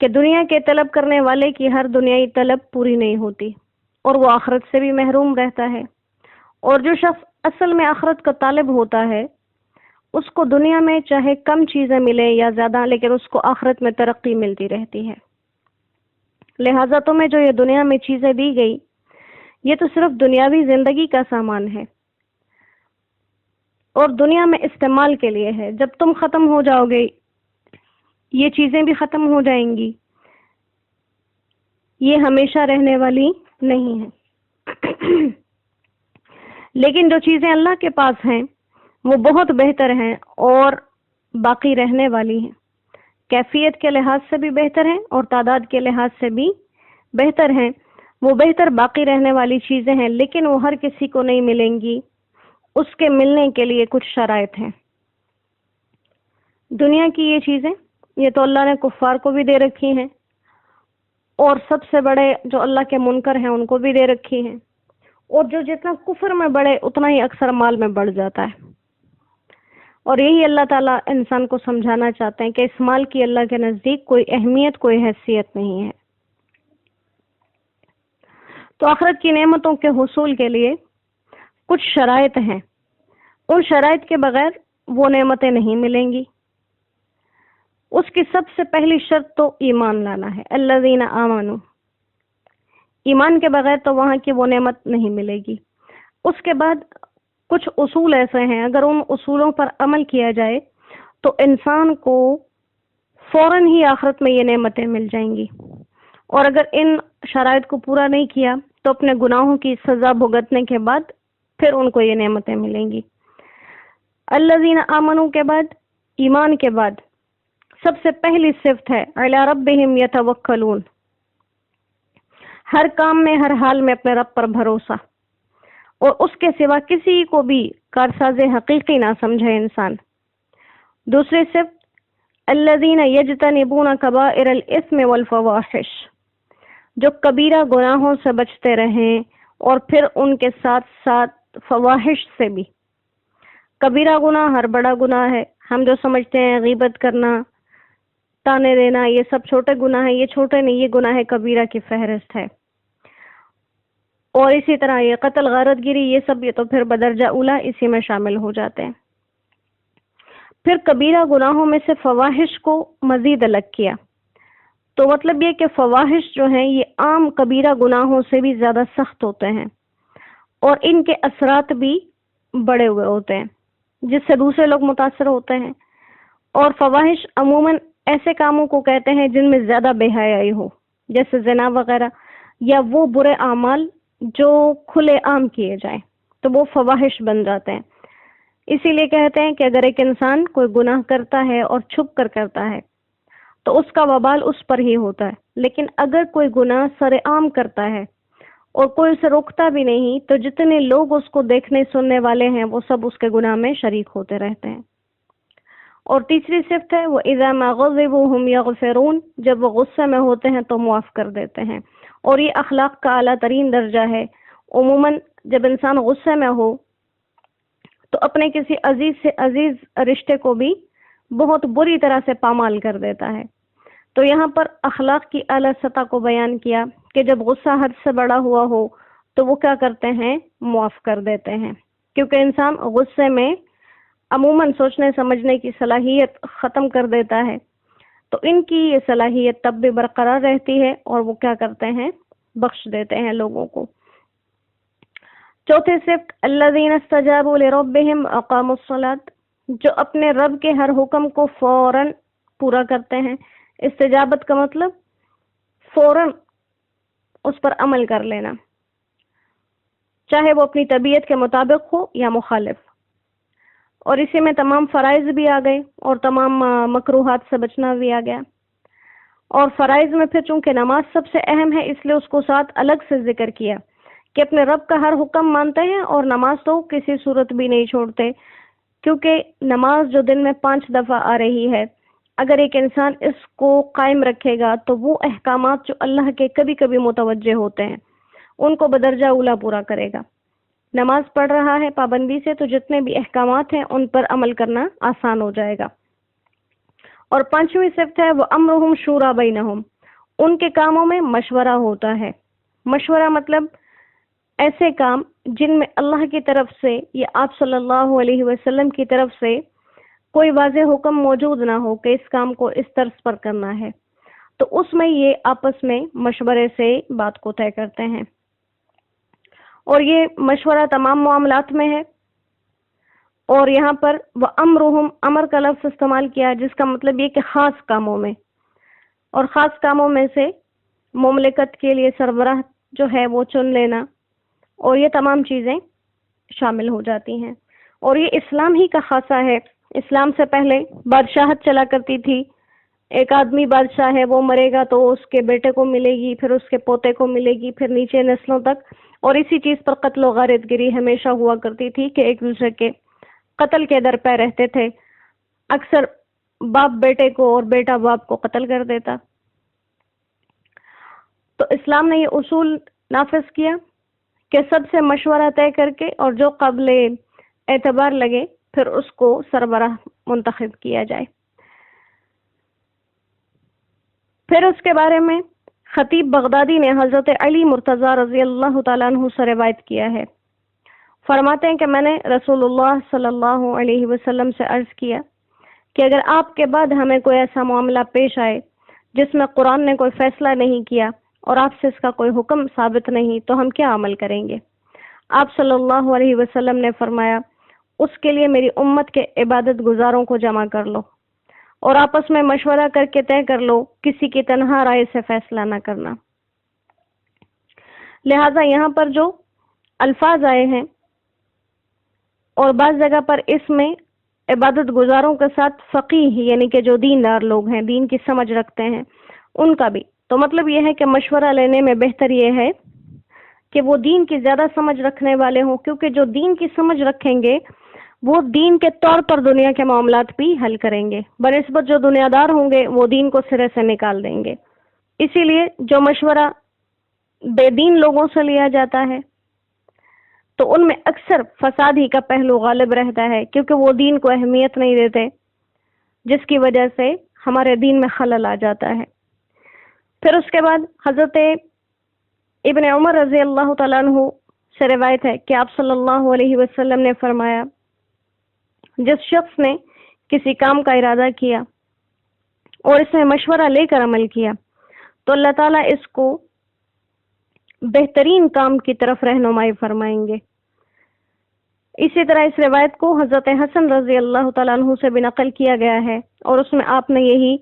کہ دنیا کے طلب کرنے والے کی ہر دنیائی طلب پوری نہیں ہوتی، اور وہ آخرت سے بھی محروم رہتا ہے۔ اور جو شخص اصل میں آخرت کا طالب ہوتا ہے، اس کو دنیا میں چاہے کم چیزیں ملیں یا زیادہ، لیکن اس کو آخرت میں ترقی ملتی رہتی ہے۔ لہٰذا تمہیں جو یہ دنیا میں چیزیں دی گئی، یہ تو صرف دنیاوی زندگی کا سامان ہے اور دنیا میں استعمال کے لیے ہے۔ جب تم ختم ہو جاؤ گے یہ چیزیں بھی ختم ہو جائیں گی، یہ ہمیشہ رہنے والی نہیں ہے۔ لیکن جو چیزیں اللہ کے پاس ہیں وہ بہت بہتر ہیں اور باقی رہنے والی ہیں، کیفیت کے لحاظ سے بھی بہتر ہیں اور تعداد کے لحاظ سے بھی بہتر ہیں۔ وہ بہتر باقی رہنے والی چیزیں ہیں، لیکن وہ ہر کسی کو نہیں ملیں گی، اس کے ملنے کے لیے کچھ شرائط ہیں۔ دنیا کی یہ چیزیں یہ تو اللہ نے کفار کو بھی دے رکھی ہیں، اور سب سے بڑے جو اللہ کے منکر ہیں ان کو بھی دے رکھی ہیں، اور جو جتنا کفر میں بڑھے اتنا ہی اکثر مال میں بڑھ جاتا ہے۔ اور یہی اللہ تعالیٰ انسان کو سمجھانا چاہتے ہیں کہ اس مال کی اللہ کے نزدیک کوئی اہمیت، کوئی حیثیت نہیں ہے۔ تو آخرت کی نعمتوں کے حصول کے لیے کچھ شرائط ہیں، ان شرائط کے بغیر وہ نعمتیں نہیں ملیں گی۔ اس کی سب سے پہلی شرط تو ایمان لانا ہے، الذین آمنوا۔ ایمان کے بغیر تو وہاں کی وہ نعمت نہیں ملے گی۔ اس کے بعد کچھ اصول ایسے ہیں، اگر ان اصولوں پر عمل کیا جائے تو انسان کو فوراً ہی آخرت میں یہ نعمتیں مل جائیں گی، اور اگر ان شرائط کو پورا نہیں کیا تو اپنے گناہوں کی سزا بھگتنے کے بعد پھر ان کو یہ نعمتیں ملیں گی۔ الذین آمنوا کے بعد، ایمان کے بعد سب سے پہلی صفت ہے علی ربہم یتوکلون، ہر کام میں، ہر حال میں اپنے رب پر بھروسہ، اور اس کے سوا کسی کو بھی کارساز حقیقی نہ سمجھے انسان۔ دوسری صفت الذین یجتنبون کبائر الاثم والفواحش، جو کبیرہ گناہوں سے بچتے رہیں اور پھر ان کے ساتھ ساتھ فواحش سے بھی۔ کبیرہ گناہ ہر بڑا گناہ ہے، ہم جو سمجھتے ہیں غیبت کرنا، تانے دینا، یہ سب چھوٹے گناہ ہیں، یہ چھوٹے نہیں، یہ گناہ کبیرہ کی فہرست ہے۔ اور اسی طرح یہ قتل، غارت گیری، یہ سب یہ تو پھر بدرجہ اولا اسی میں شامل ہو جاتے ہیں۔ پھر کبیرہ گناہوں میں سے فواحش کو مزید الگ کیا، تو مطلب یہ کہ فواحش جو ہیں یہ عام کبیرہ گناہوں سے بھی زیادہ سخت ہوتے ہیں اور ان کے اثرات بھی بڑے ہوئے ہوتے ہیں جس سے دوسرے لوگ متاثر ہوتے ہیں۔ اور فواحش عموماً ایسے کاموں کو کہتے ہیں جن میں زیادہ بے حیائی ہو، جیسے زنا وغیرہ، یا وہ برے اعمال جو کھلے عام کیے جائیں تو وہ فواحش بن جاتے ہیں۔ اسی لیے کہتے ہیں کہ اگر ایک انسان کوئی گناہ کرتا ہے اور چھپ کر کرتا ہے تو اس کا وبال اس پر ہی ہوتا ہے، لیکن اگر کوئی گناہ سر عام کرتا ہے اور کوئی اسے روکتا بھی نہیں تو جتنے لوگ اس کو دیکھنے سننے والے ہیں وہ سب اس کے گناہ میں شریک ہوتے رہتے ہیں۔ اور تیسری صفت ہے وہ اذا ما غضبوا هم یغفرون، جب وہ غصے میں ہوتے ہیں تو معاف کر دیتے ہیں، اور یہ اخلاق کا اعلیٰ ترین درجہ ہے۔ عموماً جب انسان غصے میں ہو تو اپنے کسی عزیز سے عزیز رشتے کو بھی بہت بری طرح سے پامال کر دیتا ہے۔ تو یہاں پر اخلاق کی اعلیٰ سطح کو بیان کیا کہ جب غصہ حد سے بڑا ہوا ہو تو وہ کیا کرتے ہیں، معاف کر دیتے ہیں، کیونکہ انسان غصے میں عموماً سوچنے سمجھنے کی صلاحیت ختم کر دیتا ہے، تو ان کی یہ صلاحیت تب بھی برقرار رہتی ہے اور وہ کیا کرتے ہیں، بخش دیتے ہیں لوگوں کو۔ چوتھی صفت الذین استجابوا لربہم اقاموا الصلاۃ، جو اپنے رب کے ہر حکم کو فوراً پورا کرتے ہیں۔ استجابت کا مطلب فوراً اس پر عمل کر لینا، چاہے وہ اپنی طبیعت کے مطابق ہو یا مخالف۔ اور اسی میں تمام فرائض بھی آ گئے اور تمام مکروہات سے بچنا بھی آ گیا۔ اور فرائض میں پھر چونکہ نماز سب سے اہم ہے اس لیے اس کو ساتھ الگ سے ذکر کیا کہ اپنے رب کا ہر حکم مانتے ہیں اور نماز تو کسی صورت بھی نہیں چھوڑتے، کیونکہ نماز جو دن میں 5 دفعہ آ رہی ہے، اگر ایک انسان اس کو قائم رکھے گا تو وہ احکامات جو اللہ کے کبھی کبھی متوجہ ہوتے ہیں ان کو بدرجہ اولا پورا کرے گا۔ نماز پڑھ رہا ہے پابندی سے تو جتنے بھی احکامات ہیں ان پر عمل کرنا آسان ہو جائے گا۔ اور 5ویں صفت ہے وہ امرہم شورا بینہم، ان کے کاموں میں مشورہ ہوتا ہے۔ مشورہ مطلب ایسے کام جن میں اللہ کی طرف سے یا آپ صلی اللہ علیہ وسلم کی طرف سے کوئی واضح حکم موجود نہ ہو کہ اس کام کو اس طرز پر کرنا ہے، تو اس میں یہ آپس میں مشورے سے بات کو طے کرتے ہیں۔ اور یہ مشورہ تمام معاملات میں ہے۔ اور یہاں پر وہ امرہم، امر کا لفظ استعمال کیا جس کا مطلب یہ کہ خاص کاموں میں، اور خاص کاموں میں سے مملکت کے لیے سربراہ جو ہے وہ چن لینا، اور یہ تمام چیزیں شامل ہو جاتی ہیں۔ اور یہ اسلام ہی کا خاصہ ہے۔ اسلام سے پہلے بادشاہت چلا کرتی تھی، ایک آدمی بادشاہ ہے، وہ مرے گا تو اس کے بیٹے کو ملے گی، پھر اس کے پوتے کو ملے گی، پھر نیچے نسلوں تک، اور اسی چیز پر قتل و غارت گری ہمیشہ ہوا کرتی تھی کہ ایک دوسرے کے قتل کے در پہ رہتے تھے۔ اکثر باپ بیٹے کو اور بیٹا باپ کو قتل کر دیتا۔ تو اسلام نے یہ اصول نافذ کیا کہ سب سے مشورہ طے کر کے اور جو قابل اعتبار لگے پھر اس کو سربراہ منتخب کیا جائے۔ پھر اس کے بارے میں خطیب بغدادی نے حضرت علی مرتضی رضی اللہ تعالیٰ عنہ سے روایت کیا ہے، فرماتے ہیں کہ میں نے رسول اللہ صلی اللہ علیہ وسلم سے عرض کیا کہ اگر آپ کے بعد ہمیں کوئی ایسا معاملہ پیش آئے جس میں قرآن نے کوئی فیصلہ نہیں کیا اور آپ سے اس کا کوئی حکم ثابت نہیں تو ہم کیا عمل کریں گے؟ آپ صلی اللہ علیہ وسلم نے فرمایا، اس کے لیے میری امت کے عبادت گزاروں کو جمع کر لو اور آپس میں مشورہ کر کے طے کر لو، کسی کی تنہا رائے سے فیصلہ نہ کرنا۔ لہٰذا یہاں پر جو الفاظ آئے ہیں اور بعض جگہ پر اس میں عبادت گزاروں کے ساتھ فقیہ یعنی کہ جو دیندار لوگ ہیں، دین کی سمجھ رکھتے ہیں، ان کا بھی، تو مطلب یہ ہے کہ مشورہ لینے میں بہتر یہ ہے کہ وہ دین کی زیادہ سمجھ رکھنے والے ہوں، کیونکہ جو دین کی سمجھ رکھیں گے وہ دین کے طور پر دنیا کے معاملات بھی حل کریں گے، بنسبت جو دنیا دار ہوں گے وہ دین کو سرے سے نکال دیں گے۔ اسی لیے جو مشورہ بے دین لوگوں سے لیا جاتا ہے تو ان میں اکثر فساد ہی کا پہلو غالب رہتا ہے، کیونکہ وہ دین کو اہمیت نہیں دیتے، جس کی وجہ سے ہمارے دین میں خلل آ جاتا ہے۔ پھر اس کے بعد حضرت ابن عمر رضی اللہ تعالیٰ عنہ سے روایت ہے کہ آپ صلی اللہ علیہ وسلم نے فرمایا، جس شخص نے کسی کام کا ارادہ کیا اور اس میں مشورہ لے کر عمل کیا تو اللہ تعالیٰ اس کو بہترین کام کی طرف رہنمائی فرمائیں گے۔ اسی طرح اس روایت کو حضرت حسن رضی اللہ تعالیٰ عنہ سے بھی نقل کیا گیا ہے، اور اس میں آپ نے یہی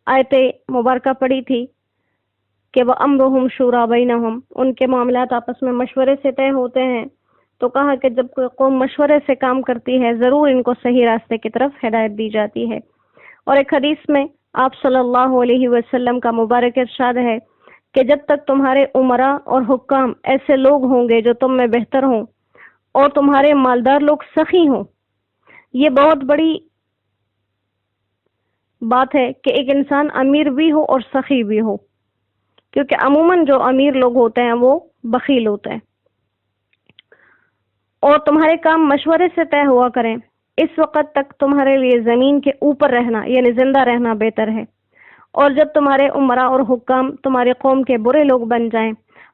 آیت مبارکہ پڑھی تھی کہ وَأَمْرُهُمْ شُورَىٰ بَيْنَهُمْ، ان کے معاملات آپس میں مشورے سے طے ہوتے ہیں۔ تو کہا کہ جب کوئی قوم مشورے سے کام کرتی ہے ضرور ان کو صحیح راستے کی طرف ہدایت دی جاتی ہے۔ اور ایک حدیث میں آپ صلی اللہ علیہ وسلم کا مبارک ارشاد ہے کہ جب تک تمہارے امراء اور حکام ایسے لوگ ہوں گے جو تم میں بہتر ہوں اور تمہارے مالدار لوگ سخی ہوں، یہ بہت بڑی بات ہے کہ ایک انسان امیر بھی ہو اور سخی بھی ہو، کیونکہ عموماً جو امیر لوگ ہوتے ہیں وہ بخیل ہوتے ہیں، اور تمہارے کام مشورے سے طے ہوا کریں۔ اس وقت تک تمہارے لیے زمین کے اوپر رہنا یعنی زندہ رہنا بہتر ہے، اور جب تمہارے امراء اور حکام تمہارے قوم کے برے لوگ بن جائیں،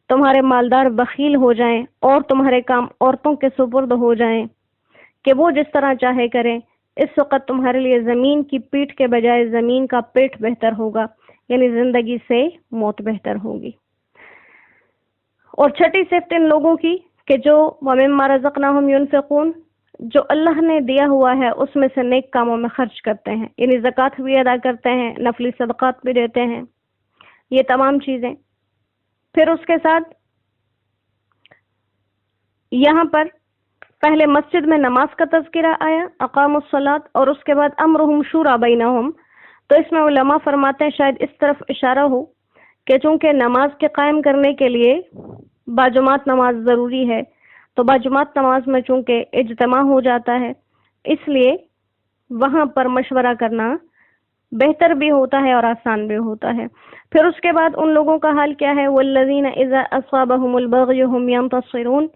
تمہارے مالدار بخیل ہو جائیں اور تمہارے کام عورتوں کے سپرد ہو جائیں کہ وہ جس طرح چاہے کریں، اس وقت تمہارے لیے زمین کی پیٹھ کے بجائے زمین کا پیٹ بہتر ہوگا، یعنی زندگی سے موت بہتر ہوگی۔ اور چھٹی صفت ان لوگوں کی کہ جو وَمِمَّا رَزَقْنَاهُمْ يُنْفِقُونَ، جو اللہ نے دیا ہوا ہے اس میں سے نیک کاموں میں خرچ کرتے ہیں، یعنی زکوٰۃ بھی ادا کرتے ہیں، نفلی صدقات بھی دیتے ہیں، یہ تمام چیزیں۔ پھر اس کے ساتھ یہاں پر پہلے مسجد میں نماز کا تذکرہ آیا، اقام الصلاۃ، اور اس کے بعد امرہم شورا بینہم، تو اس میں علماء فرماتے ہیں شاید اس طرف اشارہ ہو کہ چونکہ نماز کے قائم کرنے کے لیے باجماعت نماز ضروری ہے، تو باجماعت نماز میں چونکہ اجتماع ہو جاتا ہے، اس لیے وہاں پر مشورہ کرنا بہتر بھی ہوتا ہے اور آسان بھی ہوتا ہے۔ پھر اس کے بعد ان لوگوں کا حال کیا ہے، والذین اذا اصابہم البغی هم ینتصرون،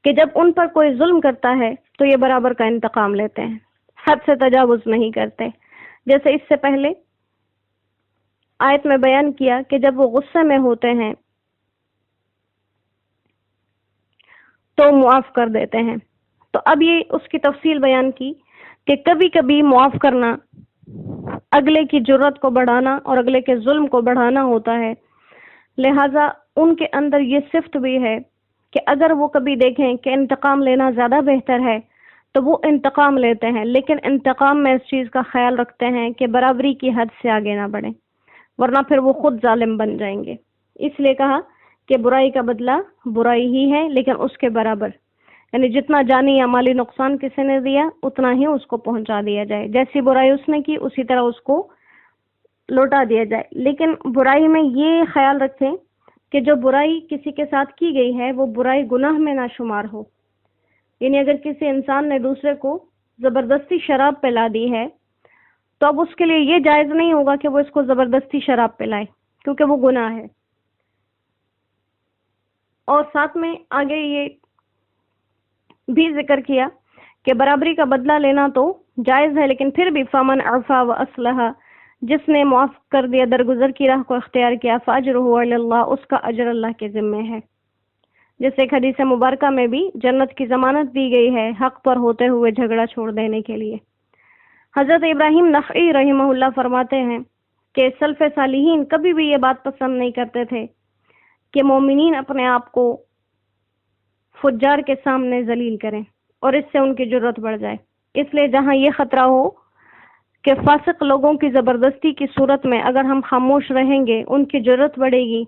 کہ جب ان پر کوئی ظلم کرتا ہے تو یہ برابر کا انتقام لیتے ہیں، حد سے تجاوز نہیں کرتے، جیسے اس سے پہلے آیت میں بیان کیا کہ جب وہ غصے میں ہوتے ہیں تو معاف کر دیتے ہیں۔ تو اب یہ اس کی تفصیل بیان کی کہ کبھی کبھی معاف کرنا اگلے کی جرت کو بڑھانا اور اگلے کے ظلم کو بڑھانا ہوتا ہے، لہٰذا ان کے اندر یہ صفت بھی ہے کہ اگر وہ کبھی دیکھیں کہ انتقام لینا زیادہ بہتر ہے تو وہ انتقام لیتے ہیں، لیکن انتقام میں اس چیز کا خیال رکھتے ہیں کہ برابری کی حد سے آگے نہ بڑھیں، ورنہ پھر وہ خود ظالم بن جائیں گے۔ اس لیے کہا کہ برائی کا بدلہ برائی ہی ہے، لیکن اس کے برابر، یعنی جتنا جانی یا مالی نقصان کسی نے دیا اتنا ہی اس کو پہنچا دیا جائے، جیسی برائی اس نے کی اسی طرح اس کو لوٹا دیا جائے۔ لیکن برائی میں یہ خیال رکھیں کہ جو برائی کسی کے ساتھ کی گئی ہے وہ برائی گناہ میں نہ شمار ہو، یعنی اگر کسی انسان نے دوسرے کو زبردستی شراب پلا دی ہے تو اب اس کے لیے یہ جائز نہیں ہوگا کہ وہ اس کو زبردستی شراب پلائے، کیونکہ وہ گناہ ہے۔ اور ساتھ میں آگے یہ بھی ذکر کیا کہ برابری کا بدلہ لینا تو جائز ہے، لیکن پھر بھی فمن عفا و اصلح، جس نے معاف کر دیا، درگزر کی راہ کو اختیار کیا، فاجرہ علی اللہ، اس کا اجر اللہ کے ذمے ہے۔ جیسے ایک حدیث مبارکہ میں بھی جنت کی ضمانت دی گئی ہے حق پر ہوتے ہوئے جھگڑا چھوڑ دینے کے لیے۔ حضرت ابراہیم نخعی رحمہ اللہ فرماتے ہیں کہ سلف صالحین کبھی بھی یہ بات پسند نہیں کرتے تھے کہ مومنین اپنے آپ کو فجار کے سامنے ذلیل کریں اور اس سے ان کی جرت بڑھ جائے۔ اس لیے جہاں یہ خطرہ ہو کہ فاسق لوگوں کی زبردستی کی صورت میں اگر ہم خاموش رہیں گے ان کی جرت بڑھے گی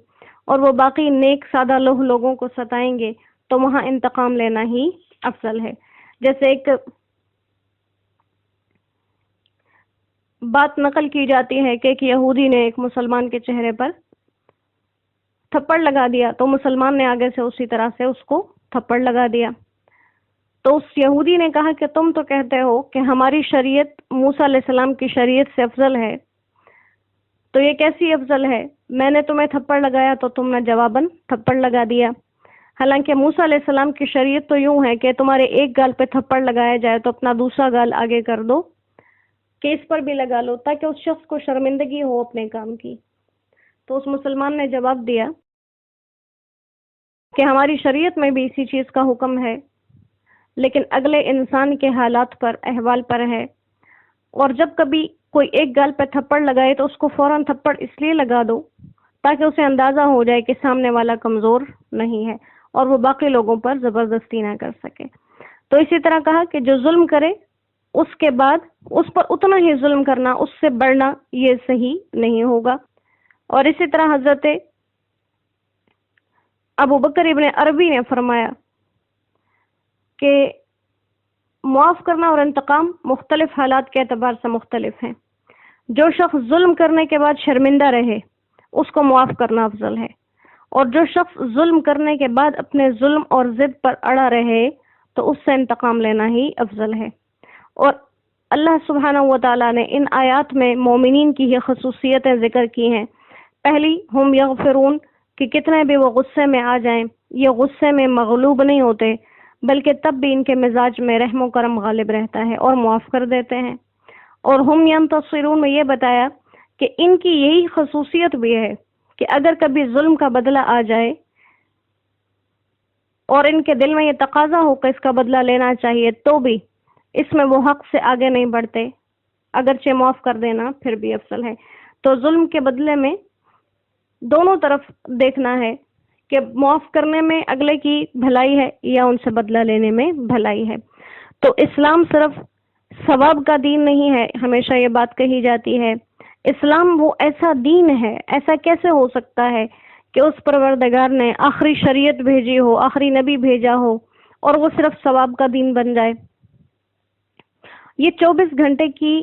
اور وہ باقی نیک سادہ لوگوں کو ستائیں گے، تو وہاں انتقام لینا ہی افضل ہے۔ جیسے ایک بات نقل کی جاتی ہے کہ ایک یہودی نے ایک مسلمان کے چہرے پر تھپڑ لگا دیا، تو مسلمان نے آگے سے اسی طرح سے اس کو تھپڑ لگا دیا۔ تو اس یہودی نے کہا کہ تم تو کہتے ہو کہ ہماری شریعت موسیٰ علیہ السلام کی شریعت سے افضل ہے، تو یہ کیسی افضل ہے؟ میں نے تمہیں تھپڑ لگایا تو تم نے جواباً تھپڑ لگا دیا۔ حالانکہ موسیٰ علیہ السلام کی شریعت تو یوں ہے کہ تمہارے ایک گال پہ تھپڑ لگایا جائے تو اپنا دوسرا گال آگے کر دو کہ اس پر بھی لگا لو، تاکہ اس شخص کو شرمندگی ہو اپنے کام کی۔ تو اس مسلمان نے جواب دیا کہ ہماری شریعت میں بھی اسی چیز کا حکم ہے، لیکن اگلے انسان کے حالات پر، احوال پر ہے، اور جب کبھی کوئی ایک گال پہ تھپڑ لگائے تو اس کو فوراً تھپڑ اس لیے لگا دو تاکہ اسے اندازہ ہو جائے کہ سامنے والا کمزور نہیں ہے اور وہ باقی لوگوں پر زبردستی نہ کر سکے۔ تو اسی طرح کہا کہ جو ظلم کرے اس کے بعد اس پر اتنا ہی ظلم کرنا، اس سے بڑھنا، یہ صحیح نہیں ہوگا۔ اور اسی طرح حضرت ابو بکر ابن عربی نے فرمایا کہ معاف کرنا اور انتقام مختلف حالات کے اعتبار سے مختلف ہیں۔ جو شخص ظلم کرنے کے بعد شرمندہ رہے اس کو معاف کرنا افضل ہے، اور جو شخص ظلم کرنے کے بعد اپنے ظلم اور ضد پر اڑا رہے تو اس سے انتقام لینا ہی افضل ہے۔ اور اللہ سبحانہ و تعالیٰ نے ان آیات میں مومنین کی یہ خصوصیتیں ذکر کی ہیں۔ پہلی، ہم یغفرون، کہ کتنے بھی وہ غصے میں آ جائیں یہ غصے میں مغلوب نہیں ہوتے، بلکہ تب بھی ان کے مزاج میں رحم و کرم غالب رہتا ہے اور معاف کر دیتے ہیں۔ اور ہم ینتصرون میں یہ بتایا کہ ان کی یہی خصوصیت بھی ہے کہ اگر کبھی ظلم کا بدلہ آ جائے اور ان کے دل میں یہ تقاضا ہو کہ اس کا بدلہ لینا چاہیے تو بھی اس میں وہ حق سے آگے نہیں بڑھتے، اگرچہ معاف کر دینا پھر بھی افضل ہے۔ تو ظلم کے بدلے میں دونوں طرف دیکھنا ہے کہ معاف کرنے میں اگلے کی بھلائی ہے یا ان سے بدلہ لینے میں بھلائی ہے۔ تو اسلام صرف ثواب کا دین نہیں ہے، ہمیشہ یہ بات کہی جاتی ہے۔ اسلام وہ ایسا دین ہے، ایسا کیسے ہو سکتا ہے کہ اس پروردگار نے آخری شریعت بھیجی ہو، آخری نبی بھیجا ہو اور وہ صرف ثواب کا دین بن جائے؟ یہ 24 گھنٹے کی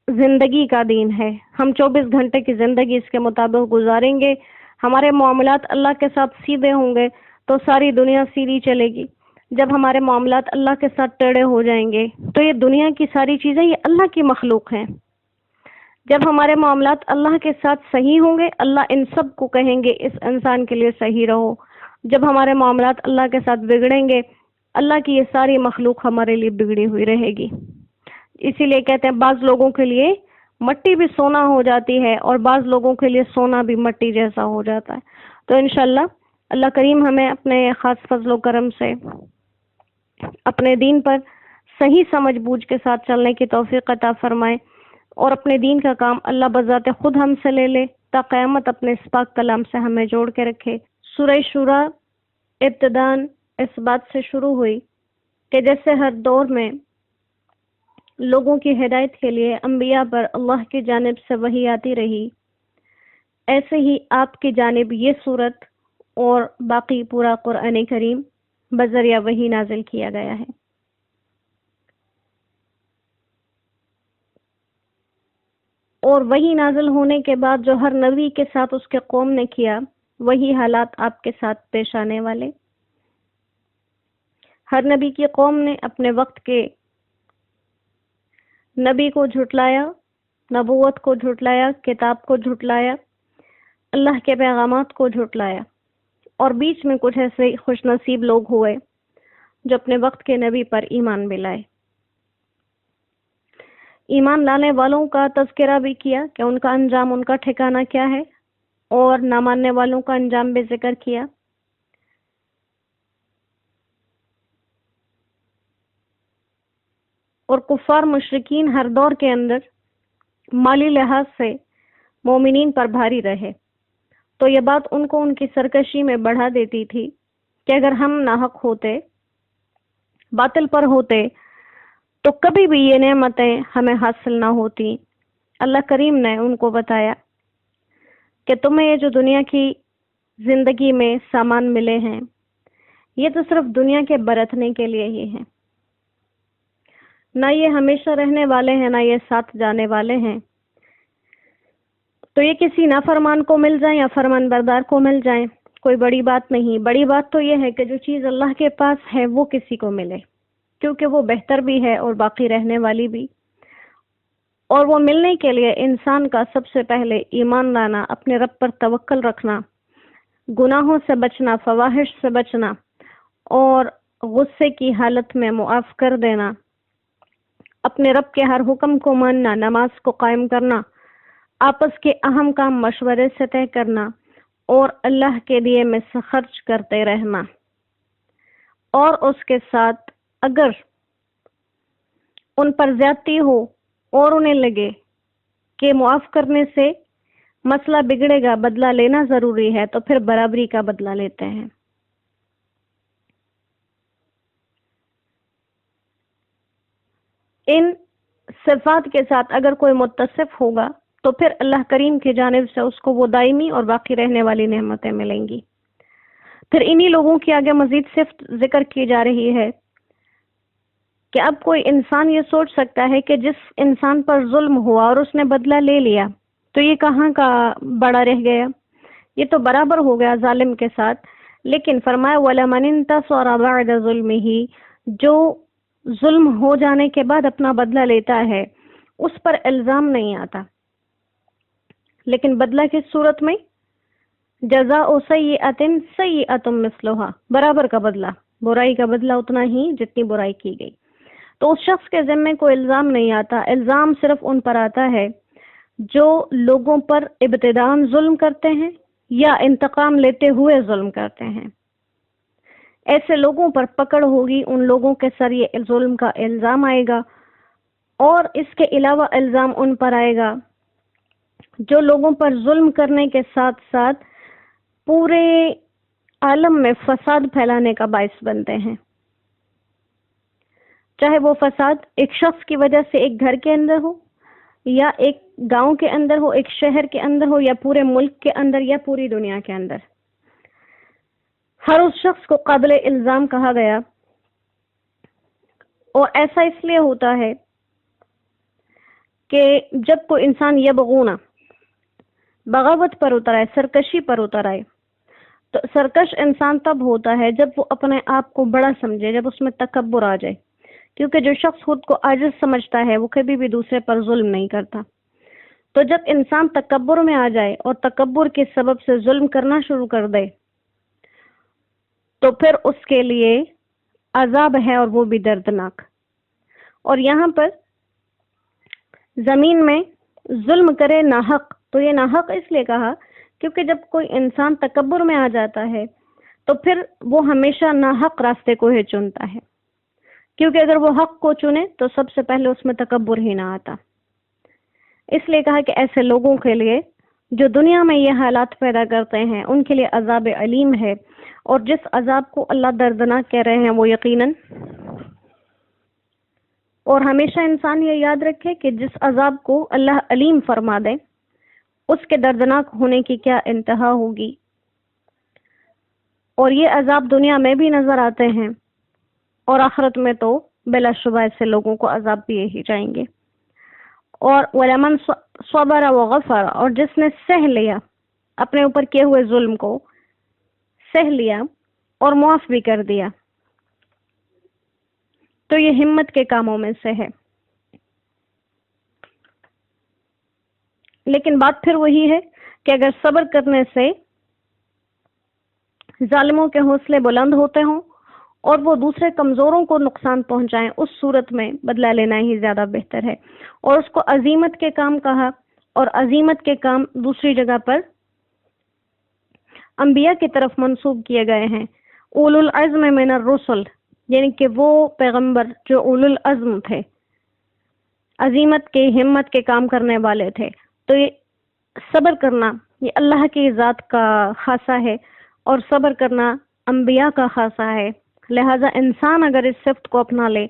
زندگی کا دین ہے۔ ہم 24 گھنٹے کی زندگی اس کے مطابق گزاریں گے، ہمارے معاملات اللہ کے ساتھ سیدھے ہوں گے تو ساری دنیا سیدھی چلے گی۔ جب ہمارے معاملات اللہ کے ساتھ ٹیڑھے ہو جائیں گے تو یہ دنیا کی ساری چیزیں یہ اللہ کی مخلوق ہیں۔ جب ہمارے معاملات اللہ کے ساتھ صحیح ہوں گے، اللہ ان سب کو کہیں گے اس انسان کے لیے صحیح رہو۔ جب ہمارے معاملات اللہ کے ساتھ بگڑیں گے، اللہ کی یہ ساری مخلوق ہمارے لیے بگڑی ہوئی رہے گی۔ اسی لیے کہتے ہیں بعض لوگوں کے لیے مٹی بھی سونا ہو جاتی ہے اور بعض لوگوں کے لیے سونا بھی مٹی جیسا ہو جاتا ہے۔ تو انشاءاللہ اللہ کریم ہمیں اپنے خاص فضل و کرم سے اپنے دین پر صحیح سمجھ بوجھ کے ساتھ چلنے کی توفیق عطا فرمائے، اور اپنے دین کا کام اللہ بذات خود ہم سے لے لے تا قیامت اپنے اس پاک کلام سے ہمیں جوڑ کے رکھے۔ سورہ شورا ابتداً اس بات سے شروع ہوئی کہ جیسے ہر دور میں لوگوں کی ہدایت کے لیے انبیاء پر اللہ کی جانب سے وحی آتی رہی، ایسے ہی آپ کی جانب یہ سورت اور باقی پورا قرآن کریم بذریعہ وحی نازل کیا گیا ہے۔ اور وحی نازل ہونے کے بعد جو ہر نبی کے ساتھ اس کے قوم نے کیا، وہی حالات آپ کے ساتھ پیش آنے والے۔ ہر نبی کی قوم نے اپنے وقت کے نبی کو جھٹلایا، نبوت کو جھٹلایا، کتاب کو جھٹلایا، اللہ کے پیغامات کو جھٹلایا، اور بیچ میں کچھ ایسے خوش نصیب لوگ ہوئے جو اپنے وقت کے نبی پر ایمان بھی لائے۔ ایمان لانے والوں کا تذکرہ بھی کیا کہ ان کا انجام، ان کا ٹھکانہ کیا ہے، اور نہ ماننے والوں کا انجام بھی ذکر کیا۔ اور کفار مشرکین ہر دور کے اندر مالی لحاظ سے مومنین پر بھاری رہے، تو یہ بات ان کو ان کی سرکشی میں بڑھا دیتی تھی کہ اگر ہم ناحق ہوتے، باطل پر ہوتے، تو کبھی بھی یہ نعمتیں ہمیں حاصل نہ ہوتی۔ اللہ کریم نے ان کو بتایا کہ تمہیں یہ جو دنیا کی زندگی میں سامان ملے ہیں، یہ تو صرف دنیا کے برتنے کے لیے ہی ہیں، نہ یہ ہمیشہ رہنے والے ہیں، نہ یہ ساتھ جانے والے ہیں۔ تو یہ کسی نافرمان کو مل جائیں یا فرمان بردار کو مل جائیں، کوئی بڑی بات نہیں۔ بڑی بات تو یہ ہے کہ جو چیز اللہ کے پاس ہے وہ کسی کو ملے، کیونکہ وہ بہتر بھی ہے اور باقی رہنے والی بھی۔ اور وہ ملنے کے لیے انسان کا سب سے پہلے ایمان لانا، اپنے رب پر توکل رکھنا، گناہوں سے بچنا، فواحش سے بچنا، اور غصے کی حالت میں معاف کر دینا، اپنے رب کے ہر حکم کو ماننا، نماز کو قائم کرنا، آپس کے اہم کام مشورے سے طے کرنا، اور اللہ کے لیے میں سے خرچ کرتے رہنا۔ اور اس کے ساتھ اگر ان پر زیادتی ہو اور انہیں لگے کہ معاف کرنے سے مسئلہ بگڑے گا، بدلہ لینا ضروری ہے، تو پھر برابری کا بدلہ لیتے ہیں۔ ان صفات کے ساتھ اگر کوئی متصف ہوگا تو پھر اللہ کریم کی جانب سے اس کو وہ دائمی اور باقی رہنے والی نعمتیں ملیں گی۔ پھر انہی لوگوں کی آگے مزید صفت ذکر کی جا رہی ہے کہ اب کوئی انسان یہ سوچ سکتا ہے کہ جس انسان پر ظلم ہوا اور اس نے بدلہ لے لیا تو یہ کہاں کا بڑا رہ گیا، یہ تو برابر ہو گیا ظالم کے ساتھ۔ لیکن فرمایا وَلَمَنِ انتَصَرَ بَعْدَ ظُلْمِهِ، جو ظلم ہو جانے کے بعد اپنا بدلہ لیتا ہے اس پر الزام نہیں آتا، لیکن بدلہ کس صورت میں؟ جزاء سیئۃ سیئۃ مثلھا، برابر کا بدلہ، برائی کا بدلہ اتنا ہی جتنی برائی کی گئی۔ تو اس شخص کے ذمے کوئی الزام نہیں آتا، الزام صرف ان پر آتا ہے جو لوگوں پر ابتداءً ظلم کرتے ہیں یا انتقام لیتے ہوئے ظلم کرتے ہیں۔ ایسے لوگوں پر پکڑ ہوگی، ان لوگوں کے سر یہ ظلم کا الزام آئے گا، اور اس کے علاوہ الزام ان پر آئے گا جو لوگوں پر ظلم کرنے کے ساتھ ساتھ پورے عالم میں فساد پھیلانے کا باعث بنتے ہیں، چاہے وہ فساد ایک شخص کی وجہ سے ایک گھر کے اندر ہو، یا ایک گاؤں کے اندر ہو، ایک شہر کے اندر ہو، یا پورے ملک کے اندر، یا پوری دنیا کے اندر۔ ہر اس شخص کو قابل الزام کہا گیا، اور ایسا اس لیے ہوتا ہے کہ جب کوئی انسان یبغونا، بغاوت پر اتر آئے، سرکشی پر اتر آئے، تو سرکش انسان تب ہوتا ہے جب وہ اپنے آپ کو بڑا سمجھے، جب اس میں تکبر آ جائے، کیونکہ جو شخص خود کو عاجز سمجھتا ہے وہ کبھی بھی دوسرے پر ظلم نہیں کرتا۔ تو جب انسان تکبر میں آ جائے اور تکبر کے سبب سے ظلم کرنا شروع کر دے تو پھر اس کے لیے عذاب ہے، اور وہ بھی دردناک۔ اور یہاں پر زمین میں ظلم کرے ناحق، تو یہ ناحق اس لیے کہا کیونکہ جب کوئی انسان تکبر میں آ جاتا ہے تو پھر وہ ہمیشہ ناحق راستے کو ہی چنتا ہے، کیونکہ اگر وہ حق کو چنے تو سب سے پہلے اس میں تکبر ہی نہ آتا۔ اس لیے کہا کہ ایسے لوگوں کے لیے جو دنیا میں یہ حالات پیدا کرتے ہیں ان کے لیے عذاب علیم ہے، اور جس عذاب کو اللہ دردناک کہہ رہے ہیں وہ یقیناً، اور ہمیشہ انسان یہ یاد رکھے کہ جس عذاب کو اللہ علیم فرما دے اس کے دردناک ہونے کی کیا انتہا ہوگی۔ اور یہ عذاب دنیا میں بھی نظر آتے ہیں، اور آخرت میں تو بلا شبہ ایسے لوگوں کو عذاب دیے ہی جائیں گے۔ اور وَلَمَنْ صَبَرَ وَغَفَرَ، اور جس نے سہ لیا، اپنے اوپر کیے ہوئے ظلم کو سہ لیا اور معاف بھی کر دیا، تو یہ ہمت کے کاموں میں سے ہے۔ لیکن بات پھر وہی ہے کہ اگر صبر کرنے سے ظالموں کے حوصلے بلند ہوتے ہوں اور وہ دوسرے کمزوروں کو نقصان پہنچائیں، اس صورت میں بدلہ لینا ہی زیادہ بہتر ہے۔ اور اس کو عزیمت کے کام کہا، اور عزیمت کے کام دوسری جگہ پر انبیاء کی طرف منسوب کیے گئے ہیں، اولو العزم من الرسل، یعنی کہ وہ پیغمبر جو اولو العزم تھے، عزیمت کے، ہمت کے کام کرنے والے تھے۔ تو یہ صبر کرنا یہ اللہ کی ذات کا خاصہ ہے، اور صبر کرنا انبیاء کا خاصہ ہے، لہذا انسان اگر اس صفت کو اپنا لے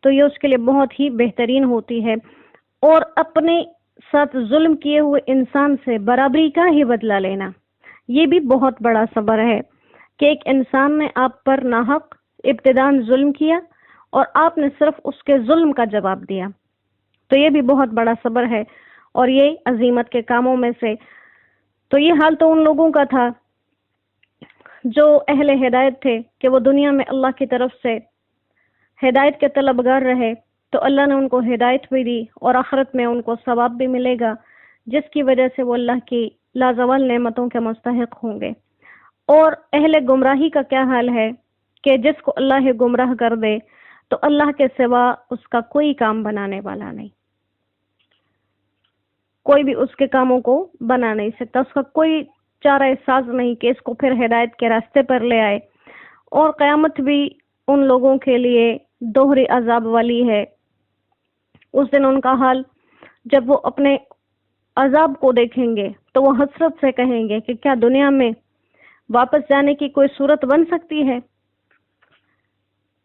تو یہ اس کے لیے بہت ہی بہترین ہوتی ہے۔ اور اپنے ساتھ ظلم کیے ہوئے انسان سے برابری کا ہی بدلہ لینا، یہ بھی بہت بڑا صبر ہے کہ ایک انسان نے آپ پر ناحق ابتداءً ظلم کیا اور آپ نے صرف اس کے ظلم کا جواب دیا، تو یہ بھی بہت بڑا صبر ہے، اور یہ عزیمت کے کاموں میں سے۔ تو یہ حال تو ان لوگوں کا تھا جو اہل ہدایت تھے کہ وہ دنیا میں اللہ کی طرف سے ہدایت کے طلبگار رہے، تو اللہ نے ان کو ہدایت بھی دی اور آخرت میں ان کو ثواب بھی ملے گا، جس کی وجہ سے وہ اللہ کی لازوال نعمتوں کے مستحق ہوں گے۔ اور اہل گمراہی کا کیا حال ہے کہ جس کو اللہ گمراہ کر دے تو اللہ کے سوا اس کا کوئی کام بنانے والا نہیں، کوئی بھی اس کے کاموں کو بنا نہیں سکتا، اس کا کوئی چارہ ساز نہیں کہ اس کو پھر ہدایت کے راستے پر لے آئے۔ اور قیامت بھی ان لوگوں کے لیے دوہری عذاب والی ہے۔ اس دن ان کا حال جب وہ اپنے عذاب کو دیکھیں گے تو وہ حسرت سے کہیں گے کہ کیا دنیا میں واپس جانے کی کوئی صورت بن سکتی ہے؟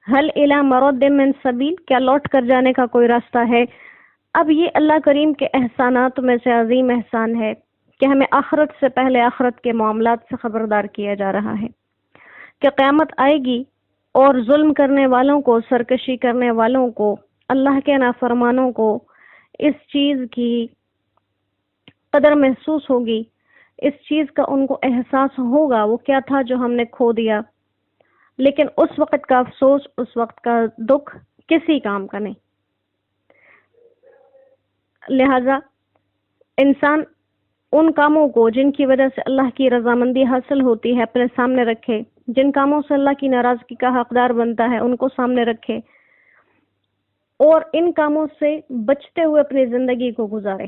حل الی مرد من سبیل، کیا لوٹ کر جانے کا کوئی راستہ ہے؟ اب یہ اللہ کریم کے احسانات میں سے عظیم احسان ہے کہ ہمیں آخرت سے پہلے آخرت کے معاملات سے خبردار کیا جا رہا ہے کہ قیامت آئے گی اور ظلم کرنے والوں کو، سرکشی کرنے والوں کو، اللہ کے نافرمانوں کو اس چیز کی قدر محسوس ہوگی، اس چیز کا ان کو احساس ہوگا وہ کیا تھا جو ہم نے کھو دیا، لیکن اس وقت کا افسوس، اس وقت کا دکھ کسی کام کا نہیں۔ لہذا انسان ان کاموں کو جن کی وجہ سے اللہ کی رضامندی حاصل ہوتی ہے اپنے سامنے رکھے، جن کاموں سے اللہ کی ناراضگی کا حقدار بنتا ہے ان کو سامنے رکھے، اور ان کاموں سے بچتے ہوئے اپنی زندگی کو گزارے،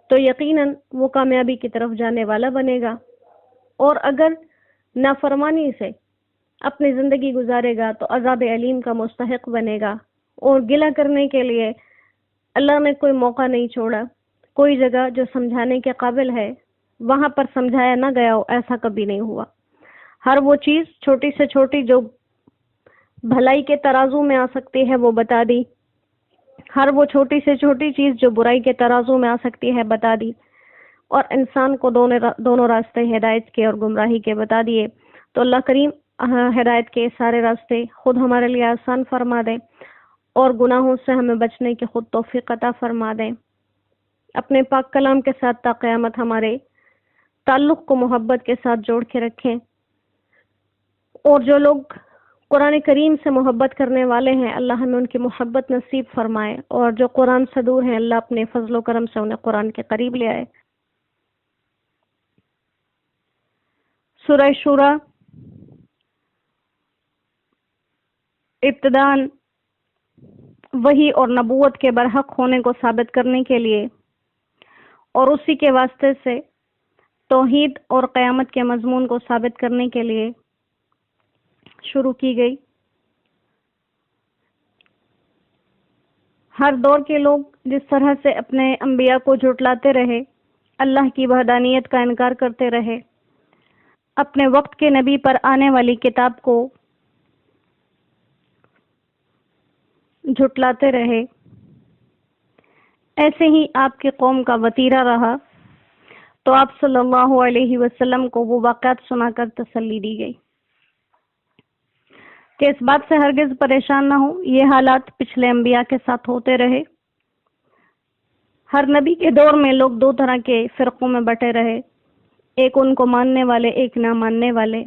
تو یقیناً وہ کامیابی کی طرف جانے والا بنے گا۔ اور اگر نافرمانی سے اپنی زندگی گزارے گا تو عذاب علیم کا مستحق بنے گا۔ اور گلہ کرنے کے لیے اللہ نے کوئی موقع نہیں چھوڑا، کوئی جگہ جو سمجھانے کے قابل ہے وہاں پر سمجھایا نہ گیا ہو، ایسا کبھی نہیں ہوا۔ ہر وہ چیز چھوٹی سے چھوٹی جو بھلائی کے ترازو میں آ سکتی ہے وہ بتا دی، ہر وہ چھوٹی سے چھوٹی چیز جو برائی کے ترازو میں آ سکتی ہے بتا دی، اور انسان کو دونوں راستے ہدایت کے اور گمراہی کے بتا دیے۔ تو اللہ کریم ہدایت کے سارے راستے خود ہمارے لیے آسان فرما دیں اور گناہوں سے ہمیں بچنے کی خود توفیق عطا فرما دیں۔ اپنے پاک کلام کے ساتھ تا قیامت ہمارے تعلق کو محبت کے ساتھ جوڑ کے رکھیں، اور جو لوگ قرآن کریم سے محبت کرنے والے ہیں اللہ ہمیں ان کی محبت نصیب فرمائے، اور جو قرآن سے دور ہیں اللہ اپنے فضل و کرم سے انہیں قرآن کے قریب لے آئے۔ سورہ شورى ابتداً وحی اور نبوت کے برحق ہونے کو ثابت کرنے کے لیے اور اسی کے واسطے سے توحید اور قیامت کے مضمون کو ثابت کرنے کے لیے شروع کی گئی۔ ہر دور کے لوگ جس طرح سے اپنے انبیاء کو جھٹلاتے رہے، اللہ کی وحدانیت کا انکار کرتے رہے، اپنے وقت کے نبی پر آنے والی کتاب کو جھٹلاتے رہے، ایسے ہی آپ کی قوم کا وتیرہ رہا، تو آپ صلی اللہ علیہ وسلم کو وہ واقعات سنا کر تسلی دی گئی کہ اس بات سے ہرگز پریشان نہ ہو، یہ حالات پچھلے انبیاء کے ساتھ ہوتے رہے۔ ہر نبی کے دور میں لوگ دو طرح کے فرقوں میں بٹے رہے، ایک ان کو ماننے والے، ایک نہ ماننے والے۔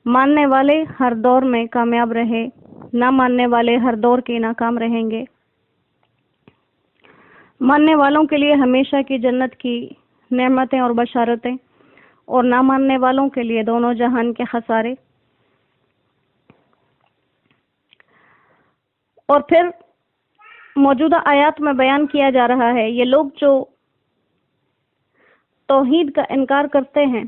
ماننے والے ہر دور میں کامیاب رہے، نہ ماننے والے ہر دور کے ناکام رہیں گے۔ ماننے والوں کے لیے ہمیشہ کی جنت کی نعمتیں اور بشارتیں، اور نہ ماننے والوں کے لیے دونوں جہان کے خسارے۔ اور پھر موجودہ آیات میں بیان کیا جا رہا ہے یہ لوگ جو توحید کا انکار کرتے ہیں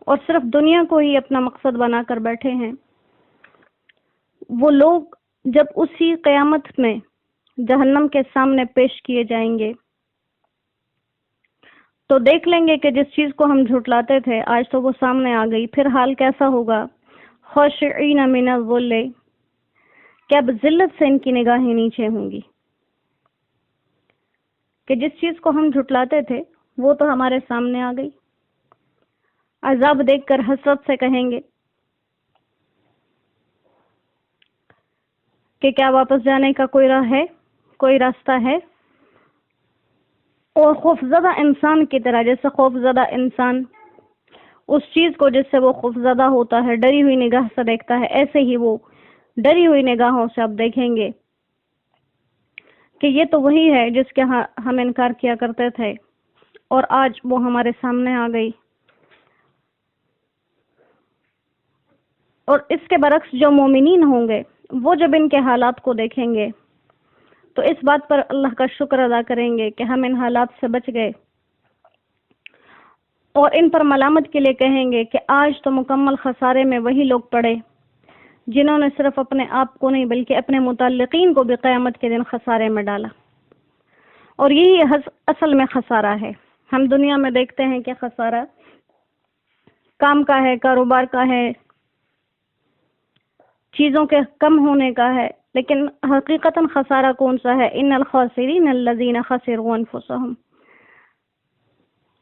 اور صرف دنیا کو ہی اپنا مقصد بنا کر بیٹھے ہیں، وہ لوگ جب اسی قیامت میں جہنم کے سامنے پیش کیے جائیں گے تو دیکھ لیں گے کہ جس چیز کو ہم جھٹلاتے تھے آج تو وہ سامنے آ گئی، پھر حال کیسا ہوگا۔ خاشعین من الذل، کہ اب ذلت سے ان کی نگاہیں نیچے ہوں گی کہ جس چیز کو ہم جھٹلاتے تھے وہ تو ہمارے سامنے آ گئی۔ عذاب دیکھ کر حسرت سے کہیں گے کہ کیا واپس جانے کا کوئی راہ ہے، کوئی راستہ ہے۔ اور خوفزدہ انسان کی طرح، جیسے خوفزدہ انسان اس چیز کو جس سے وہ خوفزدہ ہوتا ہے ڈری ہوئی نگاہ سے دیکھتا ہے، ایسے ہی وہ ڈری ہوئی نگاہوں سے اب دیکھیں گے کہ یہ تو وہی ہے جس کے ہم انکار کیا کرتے تھے اور آج وہ ہمارے سامنے آ گئی. اور اس کے برعکس جو مومنین ہوں گے وہ جب ان کے حالات کو دیکھیں گے تو اس بات پر اللہ کا شکر ادا کریں گے کہ ہم ان حالات سے بچ گئے، اور ان پر ملامت کے لیے کہیں گے کہ آج تو مکمل خسارے میں وہی لوگ پڑے جنہوں نے صرف اپنے آپ کو نہیں بلکہ اپنے متعلقین کو بھی قیامت کے دن خسارے میں ڈالا. اور یہی اصل میں خسارہ ہے. ہم دنیا میں دیکھتے ہیں کہ خسارہ کام کا ہے، کاروبار کا ہے، چیزوں کے کم ہونے کا ہے، لیکن حقیقتاً خسارہ کون سا ہے؟ ان الخاسرین الذین خسروا انفسهم.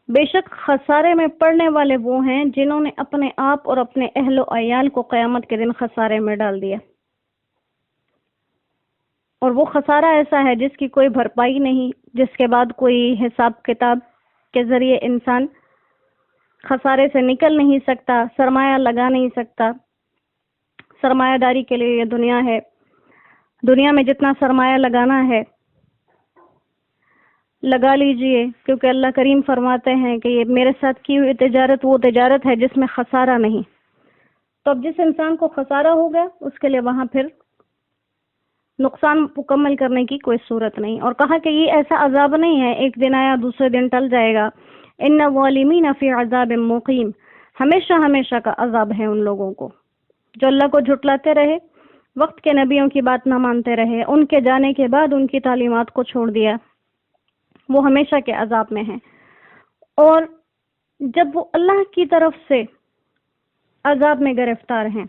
بے شک خسارے میں پڑنے والے وہ ہیں جنہوں نے اپنے آپ اور اپنے اہل و عیال کو قیامت کے دن خسارے میں ڈال دیا. اور وہ خسارہ ایسا ہے جس کی کوئی بھرپائی نہیں، جس کے بعد کوئی حساب کتاب کے ذریعے انسان خسارے سے نکل نہیں سکتا، سرمایہ لگا نہیں سکتا. سرمایہ داری کے لیے یہ دنیا ہے. دنیا میں جتنا سرمایہ لگانا ہے لگا لیجئے، کیونکہ اللہ کریم فرماتے ہیں کہ یہ میرے ساتھ کی ہوئی تجارت وہ تجارت ہے جس میں خسارہ نہیں. تو اب جس انسان کو خسارہ ہو گیا اس کے لیے وہاں پھر نقصان مکمل کرنے کی کوئی صورت نہیں. اور کہا کہ یہ ایسا عذاب نہیں ہے ایک دن آیا دوسرے دن ٹل جائے گا. ان الظالمین فی عذاب مقیم، ہمیشہ ہمیشہ کا عذاب ہے ان لوگوں کو جو اللہ کو جھٹلاتے رہے، وقت کے نبیوں کی بات نہ مانتے رہے، ان کے جانے کے بعد ان کی تعلیمات کو چھوڑ دیا، وہ ہمیشہ کے عذاب میں ہیں. اور جب وہ اللہ کی طرف سے عذاب میں گرفتار ہیں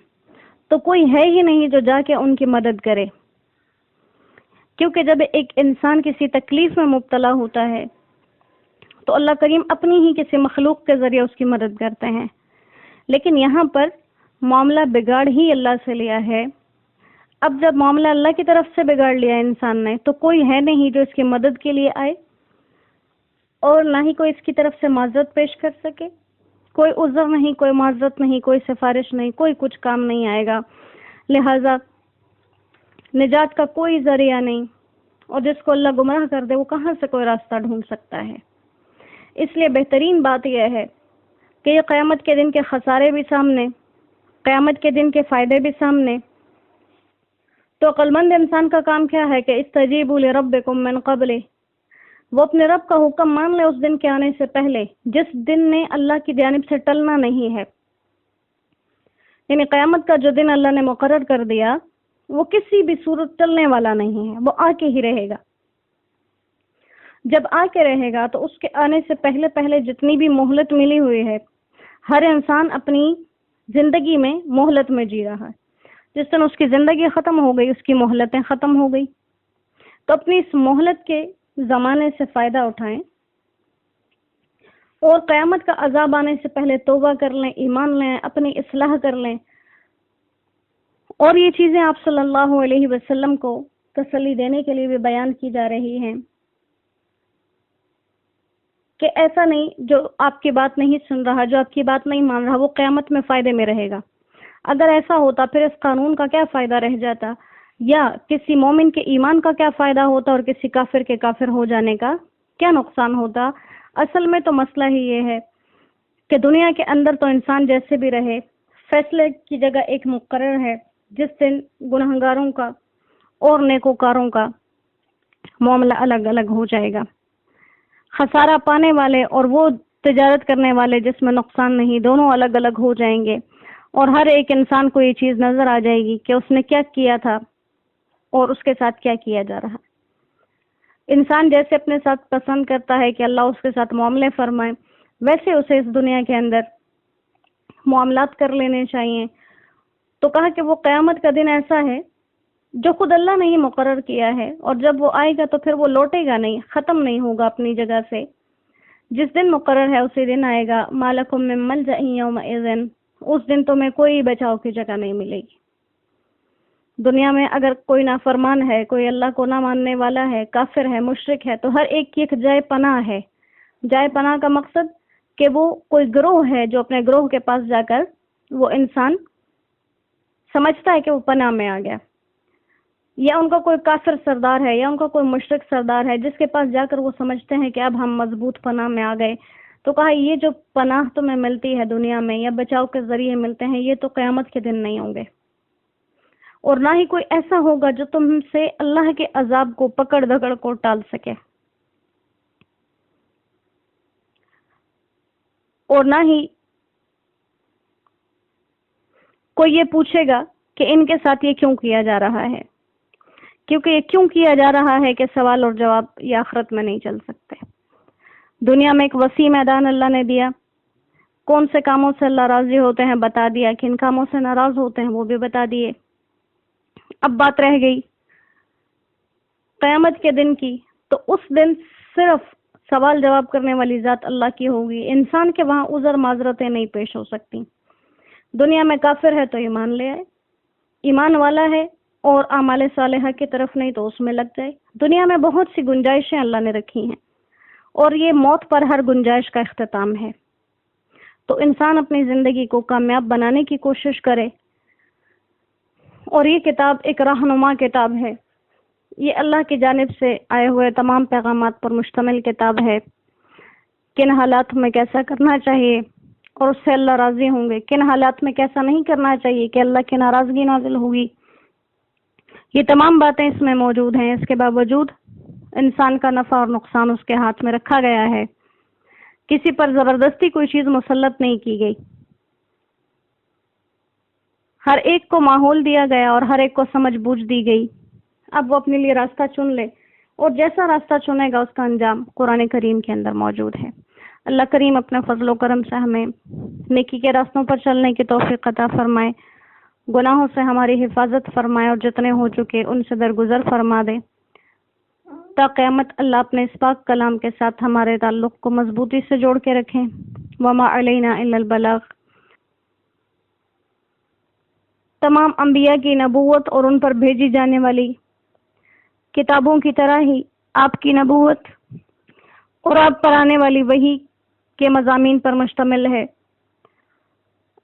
تو کوئی ہے ہی نہیں جو جا کے ان کی مدد کرے، کیونکہ جب ایک انسان کسی تکلیف میں مبتلا ہوتا ہے تو اللہ کریم اپنی ہی کسی مخلوق کے ذریعے اس کی مدد کرتے ہیں. لیکن یہاں پر معاملہ بگاڑ ہی اللہ سے لیا ہے. اب جب معاملہ اللہ کی طرف سے بگاڑ لیا انسان نے تو کوئی ہے نہیں جو اس کی مدد کے لیے آئے، اور نہ ہی کوئی اس کی طرف سے معذرت پیش کر سکے. کوئی عذر نہیں، کوئی معذرت نہیں، کوئی سفارش نہیں، کوئی کچھ کام نہیں آئے گا. لہذا نجات کا کوئی ذریعہ نہیں، اور جس کو اللہ گمراہ کر دے وہ کہاں سے کوئی راستہ ڈھونڈ سکتا ہے. اس لیے بہترین بات یہ ہے کہ یہ قیامت کے دن کے خسارے بھی سامنے، قیامت کے دن کے فائدے بھی سامنے. تو عقل مند انسان کا کام کیا ہے کہ استجیبوا لربکم من قبل، وہ اپنے رب کا حکم مان لے اس دن کے آنے سے پہلے جس دن نے اللہ کی جانب سے ٹلنا نہیں ہے. یعنی قیامت کا جو دن اللہ نے مقرر کر دیا وہ کسی بھی صورت ٹلنے والا نہیں ہے، وہ آ کے ہی رہے گا. جب آ کے رہے گا تو اس کے آنے سے پہلے پہلے جتنی بھی مہلت ملی ہوئی ہے، ہر انسان اپنی زندگی میں مہلت میں جی رہا ہے. جس دن اس کی زندگی ختم ہو گئی اس کی مہلتیں ختم ہو گئی. تو اپنی اس مہلت کے زمانے سے فائدہ اٹھائیں اور قیامت کا عذاب آنے سے پہلے توبہ کر لیں، ایمان لیں، اپنی اصلاح کر لیں. اور یہ چیزیں آپ صلی اللہ علیہ وسلم کو تسلی دینے کے لیے بھی بیان کی جا رہی ہیں کہ ایسا نہیں جو آپ کی بات نہیں سن رہا، جو آپ کی بات نہیں مان رہا، وہ قیامت میں فائدے میں رہے گا. اگر ایسا ہوتا پھر اس قانون کا کیا فائدہ رہ جاتا، یا کسی مومن کے ایمان کا کیا فائدہ ہوتا اور کسی کافر کے کافر ہو جانے کا کیا نقصان ہوتا. اصل میں تو مسئلہ ہی یہ ہے کہ دنیا کے اندر تو انسان جیسے بھی رہے، فیصلے کی جگہ ایک مقرر ہے جس دن گنہگاروں کا اور نیکوکاروں کا معاملہ الگ الگ ہو جائے گا. خسارہ پانے والے اور وہ تجارت کرنے والے جس میں نقصان نہیں، دونوں الگ الگ ہو جائیں گے. اور ہر ایک انسان کو یہ چیز نظر آ جائے گی کہ اس نے کیا کیا تھا اور اس کے ساتھ کیا کیا جا رہا. انسان جیسے اپنے ساتھ پسند کرتا ہے کہ اللہ اس کے ساتھ معاملے فرمائے، ویسے اسے اس دنیا کے اندر معاملات کر لینے چاہیے. تو کہا کہ وہ قیامت کا دن ایسا ہے جو خود اللہ نے ہی مقرر کیا ہے، اور جب وہ آئے گا تو پھر وہ لوٹے گا نہیں، ختم نہیں ہوگا اپنی جگہ سے. جس دن مقرر ہے اسی دن آئے گا. ما لکم من ملجأ یومئذ، اس دن تمہیں کوئی بچاؤ کی جگہ نہیں ملے گی. دنیا میں اگر کوئی نافرمان ہے، کوئی اللہ کو نہ ماننے والا ہے، کافر ہے، مشرک ہے، تو ہر ایک کی ایک جائے پناہ ہے. جائے پناہ کا مقصد کہ وہ کوئی گروہ ہے جو اپنے گروہ کے پاس جا کر وہ انسان سمجھتا ہے کہ وہ پناہ میں آ گیا، یا ان کا کوئی کافر سردار ہے یا ان کا کوئی مشرک سردار ہے جس کے پاس جا کر وہ سمجھتے ہیں کہ اب ہم مضبوط پناہ میں آ گئے، تو کہا یہ جو پناہ تمہیں ملتی ہے دنیا میں یا بچاؤ کے ذریعے ملتے ہیں، یہ تو قیامت کے دن نہیں ہوں گے، اور نہ ہی کوئی ایسا ہوگا جو تم سے اللہ کے عذاب کو پکڑ دکڑ کو ٹال سکے، اور نہ ہی کوئی یہ پوچھے گا کہ ان کے ساتھ یہ کیوں کیا جا رہا ہے، کیونکہ یہ کیوں کیا جا رہا ہے کہ سوال اور جواب یہ آخرت میں نہیں چل سکتے۔ دنیا میں ایک وسیع میدان اللہ نے دیا، کون سے کاموں سے اللہ راضی ہوتے ہیں بتا دیا، کن کاموں سے ناراض ہوتے ہیں وہ بھی بتا دیے۔ اب بات رہ گئی قیامت کے دن کی، تو اس دن صرف سوال جواب کرنے والی ذات اللہ کی ہوگی، انسان کے وہاں عذر معذرتیں نہیں پیش ہو سکتی۔ دنیا میں کافر ہے تو ایمان لے آئے، ایمان والا ہے اور اعمال صالحہ کی طرف نہیں تو اس میں لگ جائے۔ دنیا میں بہت سی گنجائشیں اللہ نے رکھی ہیں، اور یہ موت پر ہر گنجائش کا اختتام ہے، تو انسان اپنی زندگی کو کامیاب بنانے کی کوشش کرے، اور یہ کتاب ایک رہنما کتاب ہے، یہ اللہ کی جانب سے آئے ہوئے تمام پیغامات پر مشتمل کتاب ہے، کن حالات میں کیسا کرنا چاہیے اور اس سے اللہ راضی ہوں گے، کن حالات میں کیسا نہیں کرنا چاہیے کہ اللہ کی ناراضگی نازل ہوگی، یہ تمام باتیں اس میں موجود ہیں۔ اس کے باوجود انسان کا نفع اور نقصان اس کے ہاتھ میں رکھا گیا ہے، کسی پر زبردستی کوئی چیز مسلط نہیں کی گئی، ہر ایک کو ماحول دیا گیا اور ہر ایک کو سمجھ بوجھ دی گئی، اب وہ اپنے لیے راستہ چن لے، اور جیسا راستہ چنے گا اس کا انجام قرآن کریم کے اندر موجود ہے۔ اللہ کریم اپنے فضل و کرم سے ہمیں نیکی کے راستوں پر چلنے کی توفیق عطا فرمائے، گناہوں سے ہماری حفاظت فرمائے، اور جتنے ہو چکے ان سے درگزر فرما دے، تا قیامت اللہ اپنے اس پاک کلام کے ساتھ ہمارے تعلق کو مضبوطی سے جوڑ کے رکھیں۔ وما علینا الا البلاغ۔ تمام انبیاء کی نبوت اور ان پر بھیجی جانے والی کتابوں کی طرح ہی آپ کی نبوت اور آپ پر آنے والی وحی کے مضامین پر مشتمل ہے۔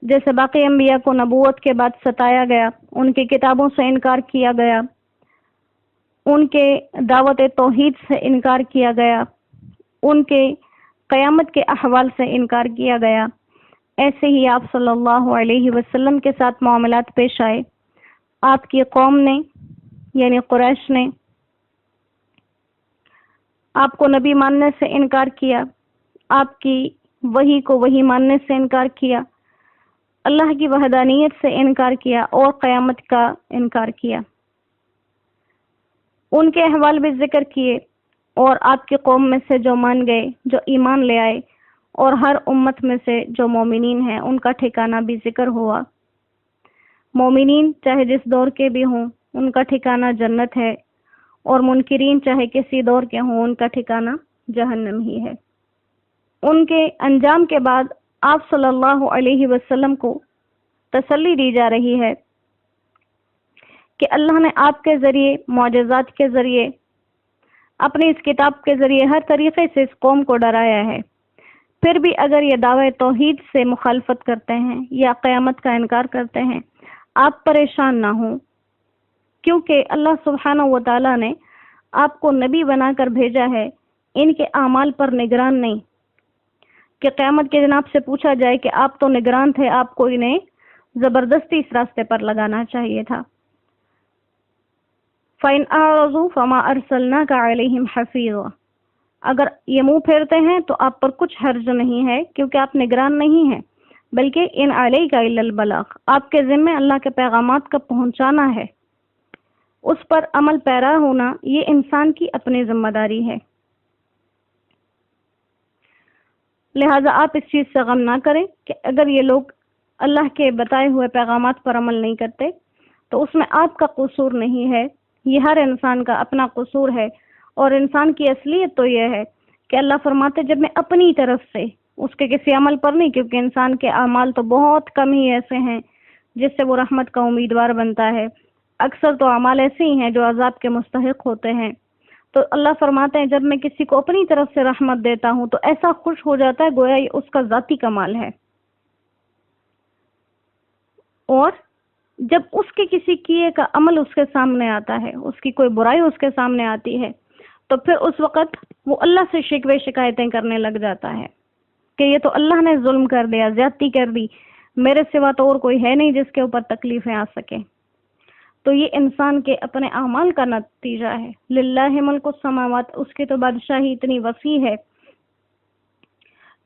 جیسے باقی انبیاء کو نبوت کے بعد ستایا گیا، ان کی کتابوں سے انکار کیا گیا، ان کے دعوت توحید سے انکار کیا گیا، ان کے قیامت کے احوال سے انکار کیا گیا، ایسے ہی آپ صلی اللہ علیہ وسلم کے ساتھ معاملات پیش آئے۔ آپ کی قوم نے یعنی قریش نے آپ کو نبی ماننے سے انکار کیا، آپ کی وحی کو وحی ماننے سے انکار کیا، اللہ کی وحدانیت سے انکار کیا اور قیامت کا انکار کیا۔ ان کے احوال بھی ذکر کیے، اور آپ کی قوم میں سے جو مان گئے، جو ایمان لے آئے، اور ہر امت میں سے جو مومنین ہیں ان کا ٹھکانہ بھی ذکر ہوا۔ مومنین چاہے جس دور کے بھی ہوں ان کا ٹھکانہ جنت ہے، اور منکرین چاہے کسی دور کے ہوں ان کا ٹھکانہ جہنم ہی ہے۔ ان کے انجام کے بعد آپ صلی اللہ علیہ وسلم کو تسلی دی جا رہی ہے کہ اللہ نے آپ کے ذریعے، معجزات کے ذریعے، اپنی اس کتاب کے ذریعے ہر طریقے سے اس قوم کو ڈرایا ہے، پھر بھی اگر یہ دعوے توحید سے مخالفت کرتے ہیں یا قیامت کا انکار کرتے ہیں، آپ پریشان نہ ہوں، کیونکہ اللہ سبحانہ و تعالیٰ نے آپ کو نبی بنا کر بھیجا ہے، ان کے اعمال پر نگران نہیں، کہ قیامت کے دن آپ سے پوچھا جائے کہ آپ تو نگران تھے، آپ کو انہیں زبردستی اس راستے پر لگانا چاہیے تھا۔ فَإِنْ أَعْرَضُوا فَمَا أَرْسَلْنَاكَ عَلَيْهِمْ حَفِيظًا۔ اگر یہ منہ پھیرتے ہیں تو آپ پر کچھ حرج نہیں ہے، کیونکہ آپ نگران نہیں ہیں، بلکہ ان علیک الا البلاغ، آپ کے ذمہ اللہ کے پیغامات کا پہنچانا ہے، اس پر عمل پیرا ہونا یہ انسان کی اپنی ذمہ داری ہے۔ لہٰذا آپ اس چیز سے غم نہ کریں کہ اگر یہ لوگ اللہ کے بتائے ہوئے پیغامات پر عمل نہیں کرتے تو اس میں آپ کا قصور نہیں ہے، یہ ہر انسان کا اپنا قصور ہے، اور انسان کی اصلیت تو یہ ہے کہ اللہ فرماتے جب میں اپنی طرف سے اس کے کسی عمل پر نہیں، کیونکہ انسان کے اعمال تو بہت کم ہی ایسے ہیں جس سے وہ رحمت کا امیدوار بنتا ہے، اکثر تو اعمال ایسے ہی ہیں جو عذاب کے مستحق ہوتے ہیں۔ تو اللہ فرماتے ہیں جب میں کسی کو اپنی طرف سے رحمت دیتا ہوں تو ایسا خوش ہو جاتا ہے گویا یہ اس کا ذاتی کمال ہے، اور جب اس کے کسی کیے کا عمل اس کے سامنے آتا ہے، اس کی کوئی برائی اس کے سامنے آتی ہے، تو پھر اس وقت وہ اللہ سے شکوے شکایتیں کرنے لگ جاتا ہے کہ یہ تو اللہ نے ظلم کر دیا، زیادتی کر دی، میرے سوا تو اور کوئی ہے نہیں جس کے اوپر تکلیفیں آ سکیں۔ تو یہ انسان کے اپنے اعمال کا نتیجہ ہے۔ للہ ملک السماوات، اس کی تو بادشاہی اتنی وسیع ہے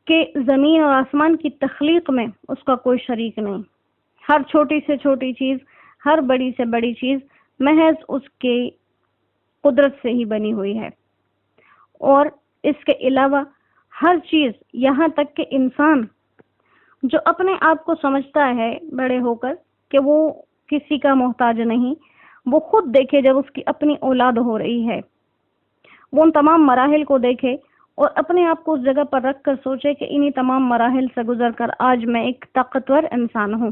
کہ زمین اور آسمان کی تخلیق میں اس کا کوئی شریک نہیں۔ ہر چھوٹی سے چھوٹی چیز، ہر بڑی سے بڑی چیز محض اس کی قدرت سے ہی بنی ہوئی ہے، اور اس کے علاوہ ہر چیز، یہاں تک کہ انسان جو اپنے آپ کو سمجھتا ہے بڑے ہو کر کہ وہ کسی کا محتاج نہیں، وہ خود دیکھے جب اس کی اپنی اولاد ہو رہی ہے، وہ ان تمام مراحل کو دیکھے اور اپنے آپ کو اس جگہ پر رکھ کر سوچے کہ انہی تمام مراحل سے گزر کر آج میں ایک طاقتور انسان ہوں۔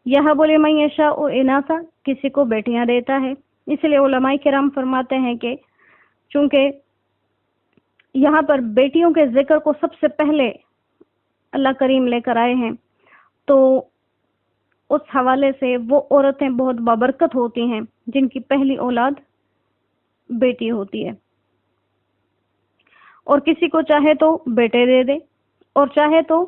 یہب لمن یشاء اناثا، کسی کو بیٹیاں دیتا ہے۔ اس لیے علماء کرام فرماتے ہیں کہ چونکہ یہاں پر بیٹیوں کے ذکر کو سب سے پہلے اللہ کریم لے کر آئے ہیں، تو اس حوالے سے وہ عورتیں بہت بابرکت ہوتی ہیں جن کی پہلی اولاد بیٹی ہوتی ہے، اور کسی کو چاہے تو بیٹے دے دے اور چاہے تو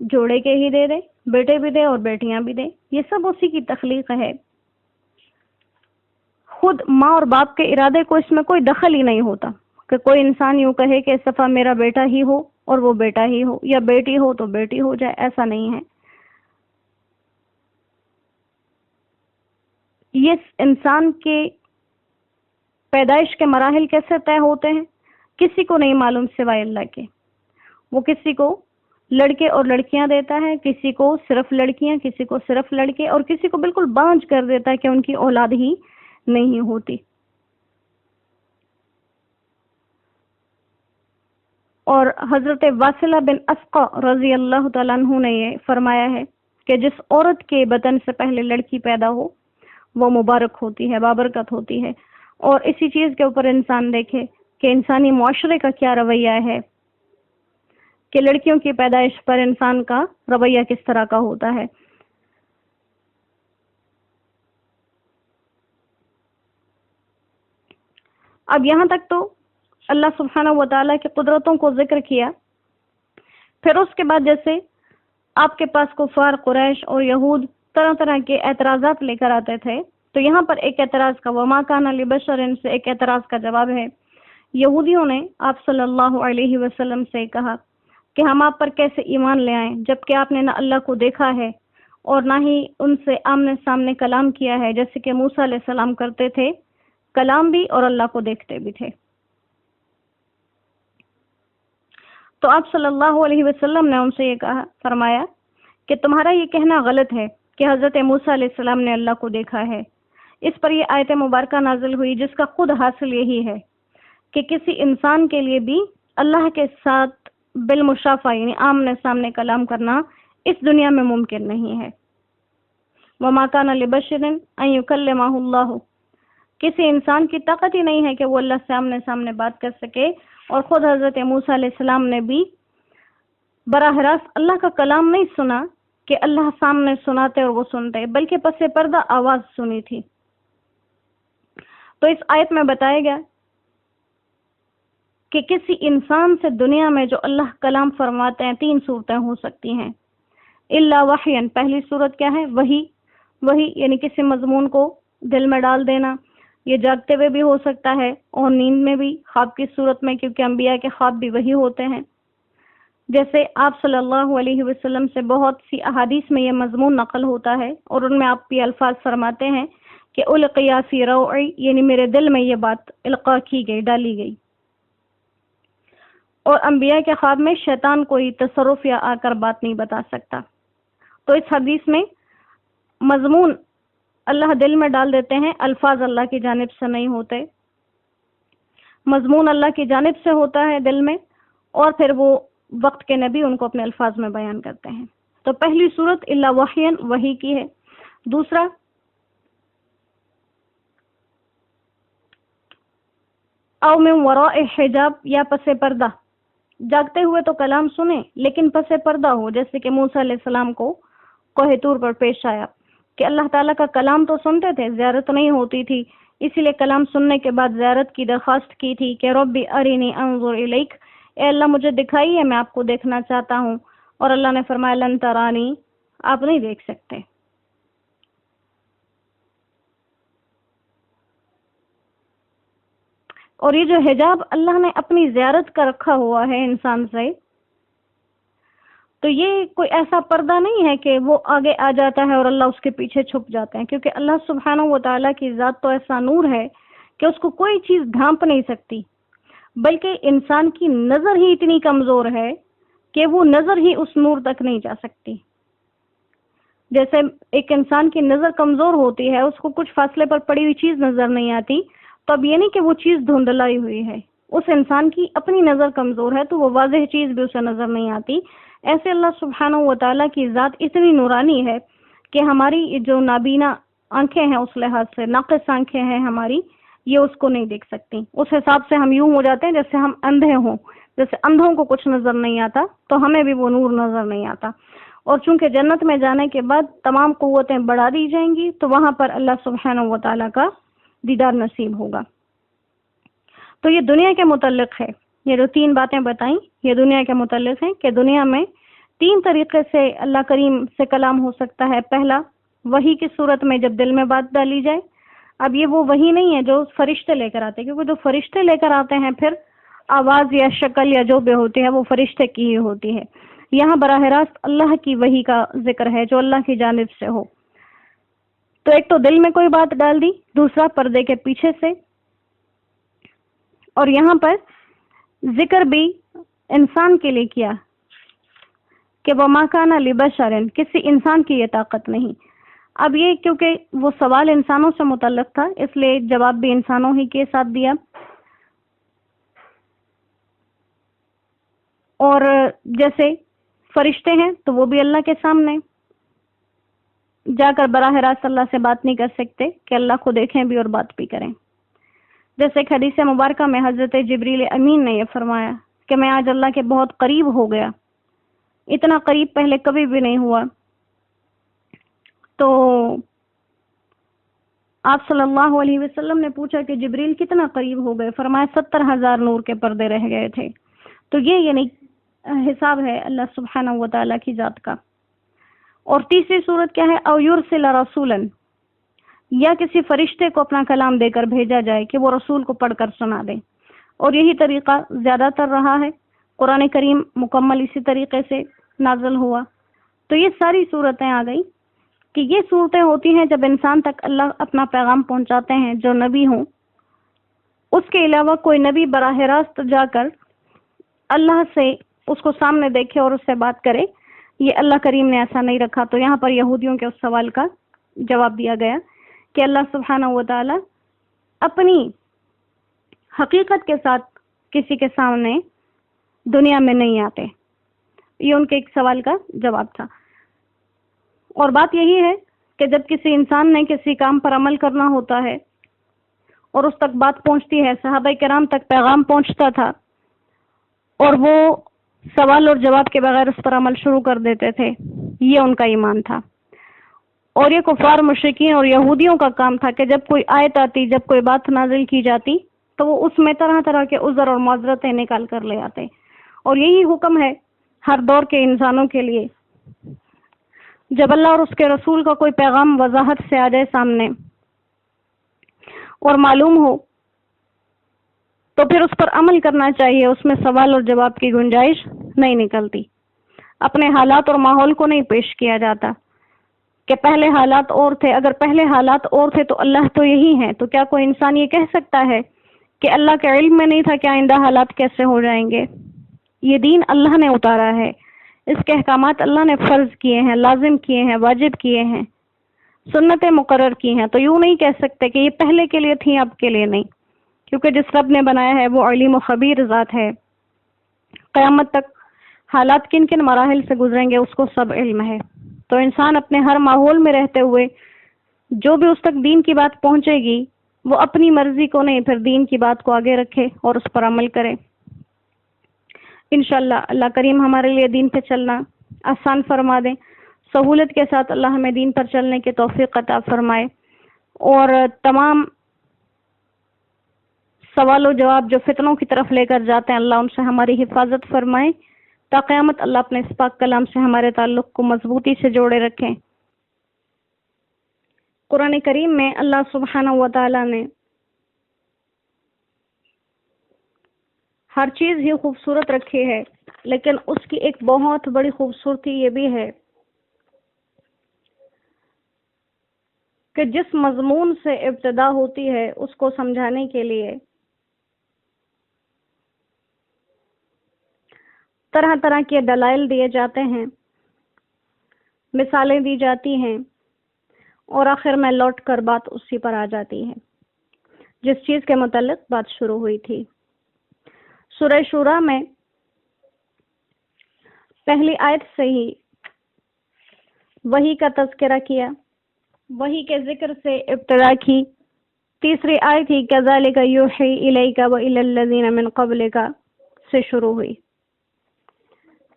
جوڑے کے ہی دے دے، بیٹے بھی دے اور بیٹیاں بھی دے، یہ سب اسی کی تخلیق ہے۔ خود ماں اور باپ کے ارادے کو اس میں کوئی دخل ہی نہیں ہوتا کہ کوئی انسان یوں کہے کہ صفا میرا بیٹا ہی ہو اور وہ بیٹا ہی ہو، یا بیٹی ہو تو بیٹی ہو جائے، ایسا نہیں ہے۔ یہ انسان کے پیدائش کے مراحل کیسے طے ہوتے ہیں کسی کو نہیں معلوم سوائے اللہ کے۔ وہ کسی کو لڑکے اور لڑکیاں دیتا ہے، کسی کو صرف لڑکیاں، کسی کو صرف لڑکے، اور کسی کو بالکل بانجھ کر دیتا ہے کہ ان کی اولاد ہی نہیں ہوتی۔ اور حضرت واصلہ بن اسقا رضی اللہ تعالیٰ عنہ نے یہ فرمایا ہے کہ جس عورت کے بطن سے پہلے لڑکی پیدا ہو وہ مبارک ہوتی ہے، بابرکت ہوتی ہے۔ اور اسی چیز کے اوپر انسان دیکھے کہ انسانی معاشرے کا کیا رویہ ہے، کہ لڑکیوں کی پیدائش پر انسان کا رویہ کس طرح کا ہوتا ہے۔ اب یہاں تک تو اللہ سبحانہ و تعالیٰ کی قدرتوں کو ذکر کیا، پھر اس کے بعد جیسے آپ کے پاس کفار قریش اور یہود طرح طرح کے اعتراضات لے کر آتے تھے، تو یہاں پر ایک اعتراض کا وما کان لبشر سے ایک اعتراض کا جواب ہے۔ یہودیوں نے آپ صلی اللہ علیہ وسلم سے کہا کہ ہم آپ پر کیسے ایمان لے آئیں جبکہ آپ نے نہ اللہ کو دیکھا ہے اور نہ ہی ان سے آمنے سامنے کلام کیا ہے، جیسے کہ موسیٰ علیہ السلام کرتے تھے کلام بھی اور اللہ کو دیکھتے بھی تھے۔ تو آپ صلی اللہ علیہ وسلم نے ان سے یہ کہا، فرمایا کہ تمہارا یہ کہنا غلط ہے کہ حضرت موسیٰ علیہ السلام نے اللہ کو دیکھا ہے۔ اس پر یہ آیت مبارکہ نازل ہوئی جس کا خود حاصل یہی ہے کہ کسی انسان کے لیے بھی اللہ کے ساتھ بالمشافہ یعنی آمنے سامنے کلام کرنا اس دنیا میں ممکن نہیں ہے۔ وما کان لبشر ان یکلمہ اللہ، کسی انسان کی طاقت ہی نہیں ہے کہ وہ اللہ سے آمنے سامنے بات کر سکے، اور خود حضرت موسیٰ علیہ السلام نے بھی براہ راست اللہ کا کلام نہیں سنا کہ اللہ سامنے سناتے اور وہ سنتے، بلکہ پس پردہ آواز سنی تھی۔ تو اس آیت میں بتایا گیا کہ کسی انسان سے دنیا میں جو اللہ کلام فرماتے ہیں 3 صورتیں ہو سکتی ہیں۔ الا وحین، پہلی صورت کیا ہے؟ وحی یعنی کسی مضمون کو دل میں ڈال دینا، یہ جاگتے ہوئے بھی ہو سکتا ہے اور نیند میں بھی، خواب کی صورت میں، کیونکہ انبیاء کے خواب بھی وہی ہوتے ہیں۔ جیسے آپ صلی اللہ علیہ وسلم سے بہت سی احادیث میں یہ مضمون نقل ہوتا ہے اور ان میں آپ یہ الفاظ فرماتے ہیں کہ القی فی روعی، یعنی میرے دل میں یہ بات القاء کی گئی، ڈالی گئی۔ اور انبیاء کے خواب میں شیطان کوئی تصرف یا آ کر بات نہیں بتا سکتا۔ تو اس حدیث میں مضمون اللہ دل میں ڈال دیتے ہیں، الفاظ اللہ کی جانب سے نہیں ہوتے، مضمون اللہ کی جانب سے ہوتا ہے دل میں، اور پھر وہ وقت کے نبی ان کو اپنے الفاظ میں بیان کرتے ہیں۔ تو پہلی صورت الا وحین، وحی کی ہے۔ دوسرا او من وراء حجاب، یا پس پردہ، جاگتے ہوئے تو کلام سنیں لیکن پس پردہ ہو، جیسے کہ موسیٰ علیہ السلام کو کوہ طور پر پیش آیا کہ اللہ تعالیٰ کا کلام تو سنتے تھے، زیارت نہیں ہوتی تھی، اسی لیے کلام سننے کے بعد زیارت کی درخواست کی تھی کہ ربی ارینی انظر الیک، اے اللہ مجھے دکھائیے، میں آپ کو دیکھنا چاہتا ہوں، اور اللہ نے فرمایا لن ترانی، آپ نہیں دیکھ سکتے۔ اور یہ جو حجاب اللہ نے اپنی زیارت کا رکھا ہوا ہے انسان سے، تو یہ کوئی ایسا پردہ نہیں ہے کہ وہ آگے آ جاتا ہے اور اللہ اس کے پیچھے چھپ جاتے ہیں، کیونکہ اللہ سبحانہ و تعالیٰ کی ذات تو ایسا نور ہے کہ اس کو کوئی چیز ڈھانپ نہیں سکتی، بلکہ انسان کی نظر ہی اتنی کمزور ہے کہ وہ نظر ہی اس نور تک نہیں جا سکتی۔ جیسے ایک انسان کی نظر کمزور ہوتی ہے، اس کو کچھ فاصلے پر پڑی ہوئی چیز نظر نہیں آتی، تو اب یہ نہیں کہ وہ چیز دھندلائی ہوئی ہے، اس انسان کی اپنی نظر کمزور ہے تو وہ واضح چیز بھی اسے نظر نہیں آتی۔ ایسے اللہ سبحانہ و تعالیٰ کی ذات اتنی نورانی ہے کہ ہماری جو نابینا آنکھیں ہیں، اس لحاظ سے ناقص آنکھیں ہیں ہماری، یہ اس کو نہیں دیکھ سکتی۔ اس حساب سے ہم یوں ہو جاتے ہیں جیسے ہم اندھے ہوں، جیسے اندھوں کو کچھ نظر نہیں آتا تو ہمیں بھی وہ نور نظر نہیں آتا۔ اور چونکہ جنت میں جانے کے بعد تمام قوتیں بڑھا دی جائیں گی تو وہاں پر اللہ سبحانہ و تعالیٰ کا دیدار نصیب ہوگا۔ تو یہ دنیا کے متعلق ہے، یہ جو 3 باتیں بتائیں یہ دنیا کے متعلق ہیں کہ دنیا میں 3 طریقے سے اللہ کریم سے کلام ہو سکتا ہے۔ پہلا، وحی کی صورت میں جب دل میں بات ڈالی جائے۔ اب یہ وہ وحی نہیں ہے جو فرشتے لے کر آتے، کیونکہ جو فرشتے لے کر آتے ہیں پھر آواز یا شکل یا جو بھی ہوتی ہے وہ فرشتے کی ہی ہوتی ہے۔ یہاں براہ راست اللہ کی وحی کا ذکر ہے جو اللہ کی جانب سے ہو۔ تو ایک تو دل میں کوئی بات ڈال دی، دوسرا پردے کے پیچھے سے، اور یہاں پر ذکر بھی انسان کے لیے کیا کہ وَمَا كَانَ لِبَشَرٍ، کسی انسان کی یہ طاقت نہیں۔ اب یہ کیونکہ وہ سوال انسانوں سے متعلق تھا اس لیے جواب بھی انسانوں ہی کے ساتھ دیا، اور جیسے فرشتے ہیں تو وہ بھی اللہ کے سامنے جا کر براہ راست اللہ سے بات نہیں کر سکتے کہ اللہ کو دیکھیں بھی اور بات بھی کریں۔ جیسے ایک حدیث مبارکہ میں حضرت جبریل امین نے یہ فرمایا کہ میں آج اللہ کے بہت قریب ہو گیا، اتنا قریب پہلے کبھی بھی نہیں ہوا۔ تو آپ صلی اللہ علیہ وسلم نے پوچھا کہ جبریل کتنا قریب ہو گئے؟ فرمایا 70,000 نور کے پردے رہ گئے تھے۔ تو یہ یعنی حساب ہے اللہ سبحانہ و تعالیٰ کی ذات کا۔ اور تیسری صورت کیا ہے؟ او یرسل رسولا، یا کسی فرشتے کو اپنا کلام دے کر بھیجا جائے کہ وہ رسول کو پڑھ کر سنا دے، اور یہی طریقہ زیادہ تر رہا ہے۔ قرآن کریم مکمل اسی طریقے سے نازل ہوا۔ تو یہ ساری صورتیں آ گئی کہ یہ صورتیں ہوتی ہیں جب انسان تک اللہ اپنا پیغام پہنچاتے ہیں جو نبی ہوں۔ اس کے علاوہ کوئی نبی براہ راست جا کر اللہ سے اس کو سامنے دیکھے اور اس سے بات کرے، یہ اللہ کریم نے ایسا نہیں رکھا۔ تو یہاں پر یہودیوں کے اس سوال کا جواب دیا گیا کہ اللہ سبحانہ و تعالی اپنی حقیقت کے ساتھ کسی کے سامنے دنیا میں نہیں آتے۔ یہ ان کے ایک سوال کا جواب تھا۔ اور بات یہی ہے کہ جب کسی انسان نے کسی کام پر عمل کرنا ہوتا ہے اور اس تک بات پہنچتی ہے، صحابہ کرام تک پیغام پہنچتا تھا اور وہ سوال اور جواب کے بغیر اس پر عمل شروع کر دیتے تھے، یہ ان کا ایمان تھا۔ اور یہ کفار مشرکین اور یہودیوں کا کام تھا کہ جب کوئی آیت آتی، جب کوئی بات نازل کی جاتی تو وہ اس میں طرح طرح کے عذر اور معذرتیں نکال کر لے آتے۔ اور یہی حکم ہے ہر دور کے انسانوں کے لیے، جب اللہ اور اس کے رسول کا کوئی پیغام وضاحت سے آ جائے سامنے اور معلوم ہو تو پھر اس پر عمل کرنا چاہیے، اس میں سوال اور جواب کی گنجائش نہیں نکلتی۔ اپنے حالات اور ماحول کو نہیں پیش کیا جاتا کہ پہلے حالات اور تھے۔ اگر پہلے حالات اور تھے تو اللہ تو یہی ہیں، تو کیا کوئی انسان یہ کہہ سکتا ہے کہ اللہ کے علم میں نہیں تھا کہ آئندہ حالات کیسے ہو جائیں گے؟ یہ دین اللہ نے اتارا ہے، اس کے احکامات اللہ نے فرض کیے ہیں، لازم کیے ہیں، واجب کیے ہیں، سنتیں مقرر کی ہیں۔ تو یوں نہیں کہہ سکتے کہ یہ پہلے کے لیے تھیں اب کے لیے نہیں، کیونکہ جس رب نے بنایا ہے وہ علیم و خبیر ذات ہے۔ قیامت تک حالات کن کن مراحل سے گزریں گے اس کو سب علم ہے۔ تو انسان اپنے ہر ماحول میں رہتے ہوئے جو بھی اس تک دین کی بات پہنچے گی وہ اپنی مرضی کو نہیں، پھر دین کی بات کو آگے رکھے اور اس پر عمل کرے۔ انشاءاللہ اللہ کریم ہمارے لیے دین پہ چلنا آسان فرما دیں۔ سہولت کے ساتھ اللہ ہمیں دین پر چلنے کی توفیق عطا فرمائے، اور تمام سوال و جواب جو فتنوں کی طرف لے کر جاتے ہیں اللہ ان سے ہماری حفاظت فرمائے، تا قیامت اللہ اپنے اس پاک کلام سے ہمارے تعلق کو مضبوطی سے جوڑے رکھیں۔ قرآن کریم میں اللہ سبحانہ و تعالی نے ہر چیز ہی خوبصورت رکھی ہے، لیکن اس کی ایک بہت بڑی خوبصورتی یہ بھی ہے کہ جس مضمون سے ابتدا ہوتی ہے اس کو سمجھانے کے لیے طرح طرح کے دلائل دیے جاتے ہیں، مثالیں دی جاتی ہیں، اور آخر میں لوٹ کر بات اسی پر آ جاتی ہے جس چیز کے متعلق بات شروع ہوئی تھی۔ سورہ شورا میں پہلی آیت سے ہی وحی کا تذکرہ کیا، وحی کے ذکر سے ابتدا کی۔ تیسری آیت ہی کذالک یوحی الیک والی الذین من قبلک سے شروع ہوئی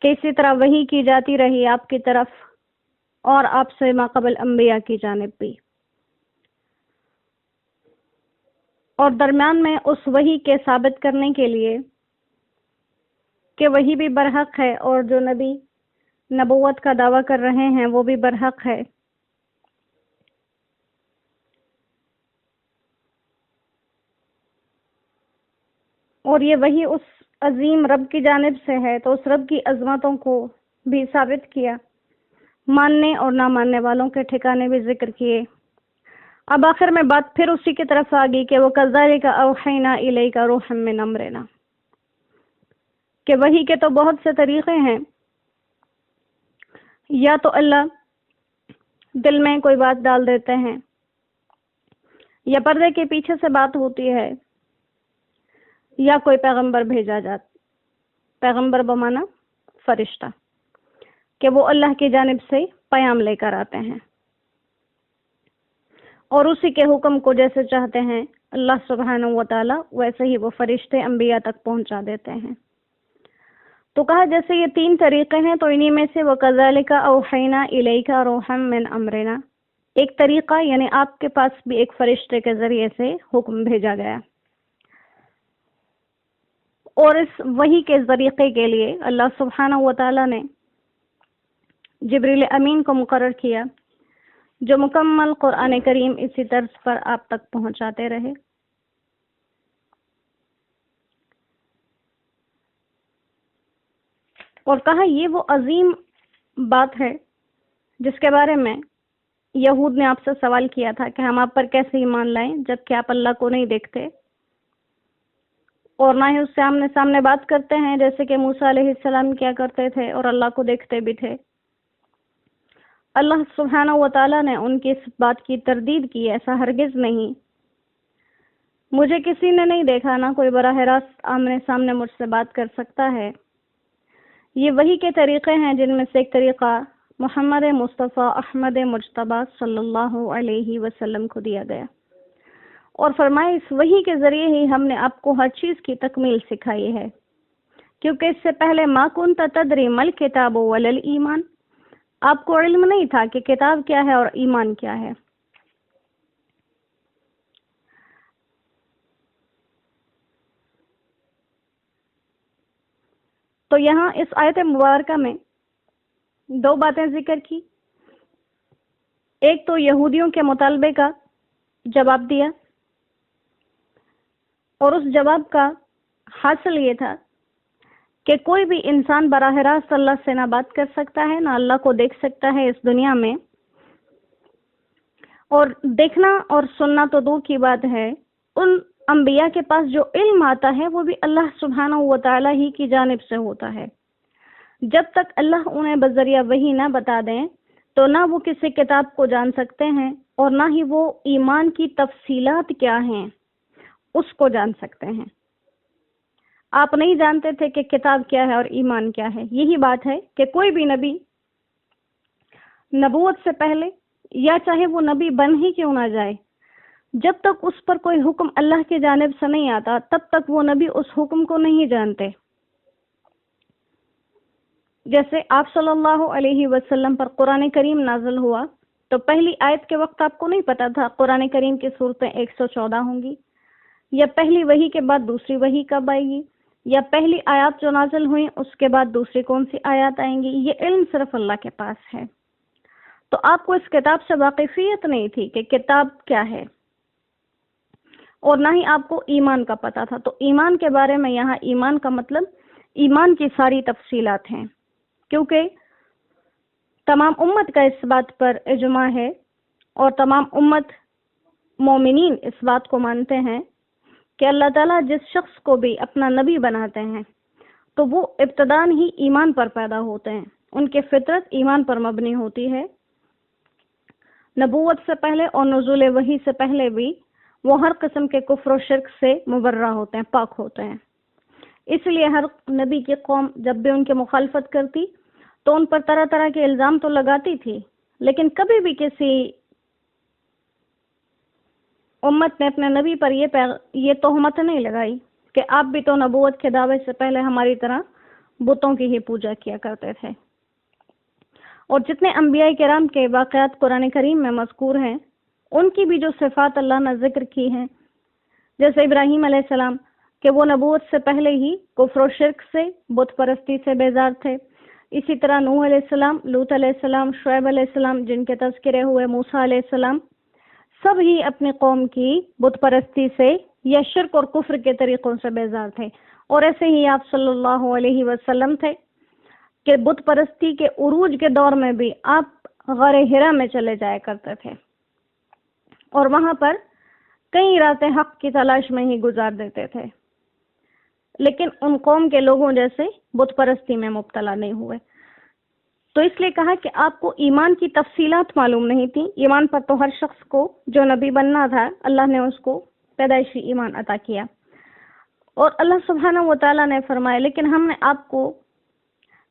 کہ اسی طرح وحی کی جاتی رہی آپ کی طرف اور آپ سے ماقبل انبیاء کی جانب بھی، اور درمیان میں اس وحی کے ثابت کرنے کے لیے کہ وحی بھی برحق ہے اور جو نبی نبوت کا دعویٰ کر رہے ہیں وہ بھی برحق ہے، اور یہ وحی اس عظیم رب کی جانب سے ہے تو اس رب کی عظمتوں کو بھی ثابت کیا، ماننے اور نہ ماننے والوں کے ٹھکانے بھی ذکر کیے۔ اب آخر میں بات پھر اسی کی طرف آ گئی کہ وَكَذَلِكَ أَوْحَيْنَا إِلَيْكَ رُوحًا مِّنْ أَمْرِنَا، کہ وحی کے تو بہت سے طریقے ہیں، یا تو اللہ دل میں کوئی بات ڈال دیتے ہیں، یا پردے کے پیچھے سے بات ہوتی ہے، یا کوئی پیغمبر بھیجا جاتا، پیغمبر بمانا فرشتہ، کہ وہ اللہ کی جانب سے پیام لے کر آتے ہیں اور اسی کے حکم کو جیسے چاہتے ہیں اللہ سبحانہ و تعالی ویسے ہی وہ فرشتے انبیاء تک پہنچا دیتے ہیں۔ تو کہا جیسے یہ تین طریقے ہیں تو انہی میں سے وَكَذَلِكَ أَوْحَيْنَا إِلَيْكَ رُوحًا مِّنْ أَمْرِنَا، ایک طریقہ یعنی آپ کے پاس بھی ایک فرشتے کے ذریعے سے حکم بھیجا گیا، اور اس وحی کے طریقے کے لیے اللہ سبحانہ و تعالی نے جبریل امین کو مقرر کیا جو مکمل قرآن کریم اسی طرز پر آپ تک پہنچاتے رہے۔ اور کہا یہ وہ عظیم بات ہے جس کے بارے میں یہود نے آپ سے سوال کیا تھا کہ ہم آپ پر کیسے ایمان لائیں جبکہ آپ اللہ کو نہیں دیکھتے اور نہ ہی اس سے آمنے سامنے بات کرتے ہیں جیسے کہ موسیٰ علیہ السلام کیا کرتے تھے اور اللہ کو دیکھتے بھی تھے۔ اللہ سبحانہ و تعالیٰ نے ان کی اس بات کی تردید کی، ایسا ہرگز نہیں، مجھے کسی نے نہیں دیکھا، نہ کوئی براہ راست آمنے سامنے مجھ سے بات کر سکتا ہے۔ یہ وحی کے طریقے ہیں جن میں سے ایک طریقہ محمد مصطفیٰ احمد مجتبیٰ صلی اللہ علیہ وسلم کو دیا گیا، اور فرمائے اس وحی کے ذریعے ہی ہم نے آپ کو ہر چیز کی تکمیل سکھائی ہے، کیونکہ اس سے پہلے ما کنت تدری مل کتاب ولل ایمان، آپ کو علم نہیں تھا کہ کتاب کیا ہے اور ایمان کیا ہے۔ تو یہاں اس آیت مبارکہ میں دو باتیں ذکر کی، ایک تو یہودیوں کے مطالبے کا جواب دیا، اور اس جواب کا حاصل یہ تھا کہ کوئی بھی انسان براہ راست اللہ سے نہ بات کر سکتا ہے، نہ اللہ کو دیکھ سکتا ہے اس دنیا میں، اور دیکھنا اور سننا تو دور کی بات ہے، ان انبیاء کے پاس جو علم آتا ہے وہ بھی اللہ سبحانہ و تعالی ہی کی جانب سے ہوتا ہے۔ جب تک اللہ انہیں بذریعہ وحی نہ بتا دیں تو نہ وہ کسی کتاب کو جان سکتے ہیں اور نہ ہی وہ ایمان کی تفصیلات کیا ہیں اس کو جان سکتے ہیں۔ آپ نہیں جانتے تھے کہ کتاب کیا ہے اور ایمان کیا ہے۔ یہی بات ہے کہ کوئی بھی نبی نبوت سے پہلے یا چاہے وہ نبی بن ہی کیوں نہ جائے، جب تک اس پر کوئی حکم اللہ کی جانب سے نہیں آتا تب تک وہ نبی اس حکم کو نہیں جانتے۔ جیسے آپ صلی اللہ علیہ وسلم پر قرآن کریم نازل ہوا تو پہلی آیت کے وقت آپ کو نہیں پتا تھا قرآن کریم کی صورتیں 114 ہوں گی، یا پہلی وحی کے بعد دوسری وحی کب آئے گی، یا پہلی آیات جو نازل ہوئیں اس کے بعد دوسری کون سی آیات آئیں گی. یہ علم صرف اللہ کے پاس ہے. تو آپ کو اس کتاب سے واقفیت نہیں تھی کہ کتاب کیا ہے، اور نہ ہی آپ کو ایمان کا پتہ تھا. تو ایمان کے بارے میں یہاں ایمان کا مطلب ایمان کی ساری تفصیلات ہیں، کیونکہ تمام امت کا اس بات پر اجماع ہے اور تمام امت مومنین اس بات کو مانتے ہیں کہ اللہ تعالیٰ جس شخص کو بھی اپنا نبی بناتے ہیں تو وہ ابتداً ہی ایمان پر پیدا ہوتے ہیں، ان کی فطرت ایمان پر مبنی ہوتی ہے. نبوت سے پہلے اور نزول وحی سے پہلے بھی وہ ہر قسم کے کفر و شرک سے مبرہ ہوتے ہیں، پاک ہوتے ہیں. اس لیے ہر نبی کی قوم جب بھی ان کی مخالفت کرتی تو ان پر طرح طرح کے الزام تو لگاتی تھی، لیکن کبھی بھی کسی امت نے اپنے نبی پر یہ تہمت نہیں لگائی کہ آپ بھی تو نبوت کے دعوے سے پہلے ہماری طرح بتوں کی ہی پوجا کیا کرتے تھے. اور جتنے انبیاء کرام کے واقعات قرآن کریم میں مذکور ہیں ان کی بھی جو صفات اللہ نے ذکر کی ہیں، جیسے ابراہیم علیہ السلام کہ وہ نبوت سے پہلے ہی کفر و شرک سے، بت پرستی سے بیزار تھے. اسی طرح نوح علیہ السلام، لوط علیہ السلام، شعیب علیہ السلام جن کے تذکرے ہوئے، موسیٰ علیہ السلام، سب ہی اپنی قوم کی بت پرستی سے یا شرک اور کفر کے طریقوں سے بیزار تھے. اور ایسے ہی آپ صلی اللہ علیہ وسلم تھے کہ بت پرستی کے عروج کے دور میں بھی آپ غار حرا میں چلے جایا کرتے تھے اور وہاں پر کئی راتیں حق کی تلاش میں ہی گزار دیتے تھے، لیکن ان قوم کے لوگوں جیسے بت پرستی میں مبتلا نہیں ہوئے. تو اس لیے کہا کہ آپ کو ایمان کی تفصیلات معلوم نہیں تھی. ایمان پر تو ہر شخص کو جو نبی بننا تھا اللہ نے اس کو پیدائشی ایمان عطا کیا. اور اللہ سبحانہ و تعالیٰ نے فرمایا لیکن ہم نے آپ کو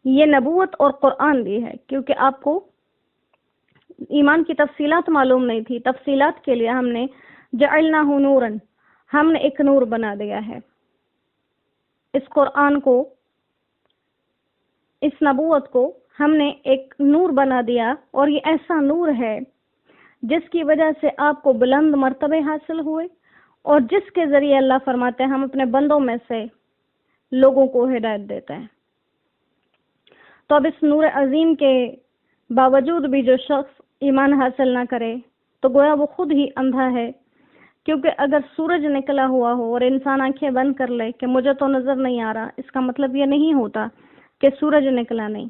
یہ نبوت اور قرآن دی ہے کیونکہ آپ کو ایمان کی تفصیلات معلوم نہیں تھی. تفصیلات کے لیے ہم نے جعلناہ نوراً، ہم نے ایک نور بنا دیا ہے. اس قرآن کو، اس نبوت کو ہم نے ایک نور بنا دیا، اور یہ ایسا نور ہے جس کی وجہ سے آپ کو بلند مرتبے حاصل ہوئے، اور جس کے ذریعے اللہ فرماتے ہیں ہم اپنے بندوں میں سے لوگوں کو ہدایت دیتے ہیں. تو اب اس نور عظیم کے باوجود بھی جو شخص ایمان حاصل نہ کرے تو گویا وہ خود ہی اندھا ہے، کیونکہ اگر سورج نکلا ہوا ہو اور انسان آنکھیں بند کر لے کہ مجھے تو نظر نہیں آ رہا، اس کا مطلب یہ نہیں ہوتا کہ سورج نکلا نہیں.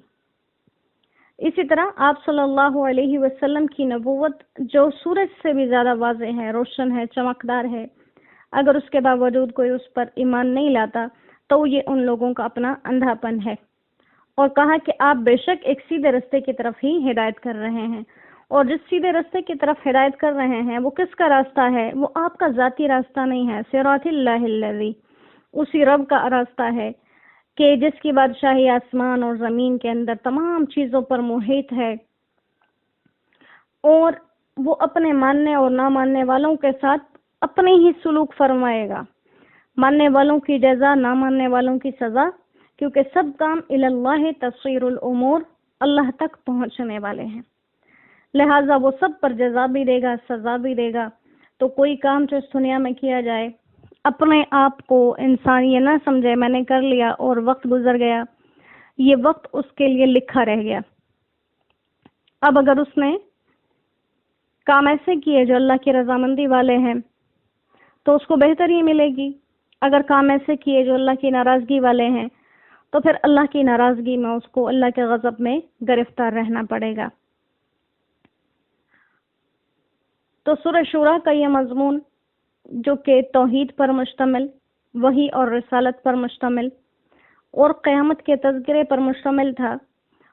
اسی طرح آپ صلی اللہ علیہ وسلم کی نبوت جو سورج سے بھی زیادہ واضح ہے، روشن ہے، چمکدار ہے، اگر اس کے باوجود کوئی اس پر ایمان نہیں لاتا تو یہ ان لوگوں کا اپنا اندھا پن ہے. اور کہا کہ آپ بے شک ایک سیدھے رستے کی طرف ہی ہدایت کر رہے ہیں، اور جس سیدھے رستے کی طرف ہدایت کر رہے ہیں وہ کس کا راستہ ہے؟ وہ آپ کا ذاتی راستہ نہیں ہے، صراط اللہ الذی، اسی رب کا راستہ ہے کہ جس کی بادشاہی آسمان اور زمین کے اندر تمام چیزوں پر محیط ہے، اور وہ اپنے ماننے اور نہ ماننے والوں کے ساتھ اپنے ہی سلوک فرمائے گا. ماننے والوں کی جزا، نہ ماننے والوں کی سزا، کیونکہ سب کام اللہ تصیر الامور، اللہ تک پہنچنے والے ہیں، لہٰذا وہ سب پر جزا بھی دے گا، سزا بھی دے گا. تو کوئی کام جو اس دنیا میں کیا جائے اپنے آپ کو انسان یہ نہ سمجھے میں نے کر لیا اور وقت گزر گیا، یہ وقت اس کے لیے لکھا رہ گیا. اب اگر اس نے کام ایسے کیے جو اللہ کی رضامندی والے ہیں تو اس کو بہتری ملے گی. اگر کام ایسے کیے جو اللہ کی ناراضگی والے ہیں تو پھر اللہ کی ناراضگی میں اس کو اللہ کے غضب میں گرفتار رہنا پڑے گا. تو سورہ شورا کا یہ مضمون جو کہ توحید پر مشتمل، وحی اور رسالت پر مشتمل اور قیامت کے تذکرے پر مشتمل تھا،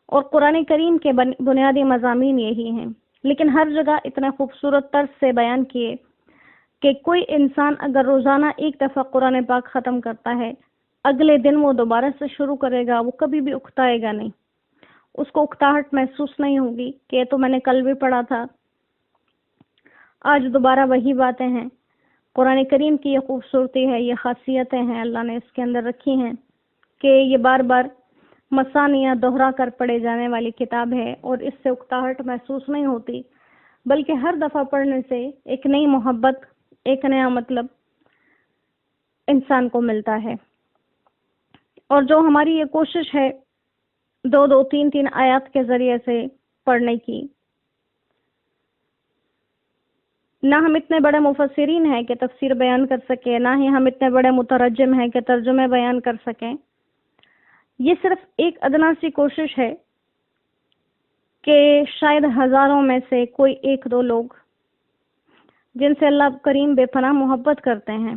اور قرآن کریم کے بنیادی مضامین یہی ہیں، لیکن ہر جگہ اتنے خوبصورت طرز سے بیان کیے کہ کوئی انسان اگر روزانہ ایک دفعہ قرآن پاک ختم کرتا ہے، اگلے دن وہ دوبارہ سے شروع کرے گا، وہ کبھی بھی اکتائے گا نہیں، اس کو اکتاہٹ محسوس نہیں ہوگی کہ یہ تو میں نے کل بھی پڑھا تھا، آج دوبارہ وہی باتیں ہیں. قرآن کریم کی یہ خوبصورتی ہے، یہ خاصیتیں ہیں اللہ نے اس کے اندر رکھی ہیں کہ یہ بار بار مسانیہ دوہرا کر پڑھے جانے والی کتاب ہے اور اس سے اکتاہٹ محسوس نہیں ہوتی، بلکہ ہر دفعہ پڑھنے سے ایک نئی محبت، ایک نیا مطلب انسان کو ملتا ہے۔ اور جو ہماری یہ کوشش ہے 2 3 آیات کے ذریعے سے پڑھنے کی، نہ ہم اتنے بڑے مفسرین ہیں کہ تفسیر بیان کر سکیں، نہ ہی ہم اتنے بڑے مترجم ہیں کہ ترجمے بیان کر سکیں۔ یہ صرف ایک ادنا سی کوشش ہے کہ شاید ہزاروں میں سے کوئی 1 2 لوگ جن سے اللہ کریم بے پناہ محبت کرتے ہیں،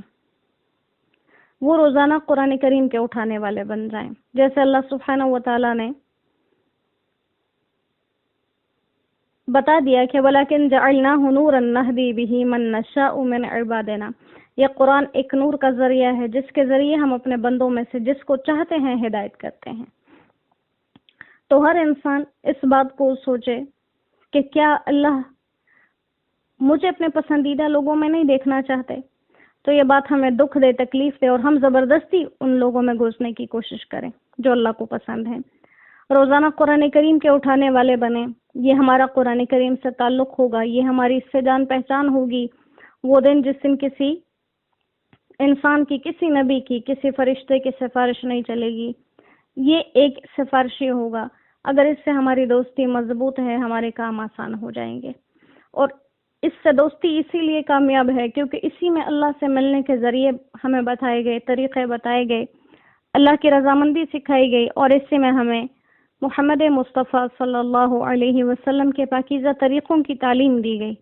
وہ روزانہ قرآن کریم کے اٹھانے والے بن جائیں، جیسے اللہ سبحانہ و تعالیٰ نے بتا دیا کہ وَلَكِنْ جَعَلْنَاهُ نُورًا نَهْدِي بِهِ مَن نَّشَاءُ مِنْ عِبَادِنَا۔ یہ قرآن ایک نور کا ذریعہ ہے جس کے ذریعے ہم اپنے بندوں میں سے جس کو چاہتے ہیں ہدایت کرتے ہیں۔ تو ہر انسان اس بات کو سوچے کہ کیا اللہ مجھے اپنے پسندیدہ لوگوں میں نہیں دیکھنا چاہتے؟ تو یہ بات ہمیں دکھ دے، تکلیف دے، اور ہم زبردستی ان لوگوں میں گھسنے کی کوشش کریں جو اللہ کو پسند ہیں۔ روزانہ قرآن کریم کے اٹھانے والے بنیں، یہ ہمارا قرآن کریم سے تعلق ہوگا، یہ ہماری اس سے جان پہچان ہوگی۔ وہ دن جس دن کسی انسان کی، کسی نبی کی، کسی فرشتے کی سفارش نہیں چلے گی، یہ ایک سفارشی ہوگا۔ اگر اس سے ہماری دوستی مضبوط ہے، ہمارے کام آسان ہو جائیں گے۔ اور اس سے دوستی اسی لیے کامیاب ہے کیونکہ اسی میں اللہ سے ملنے کے ذریعے ہمیں بتائے گئے طریقے بتائے گئے، اللہ کی رضامندی سکھائی گئی، اور اسی میں ہمیں محمد مصطفیٰ صلی اللہ علیہ وسلم کے پاکیزہ طریقوں کی تعلیم دی گئی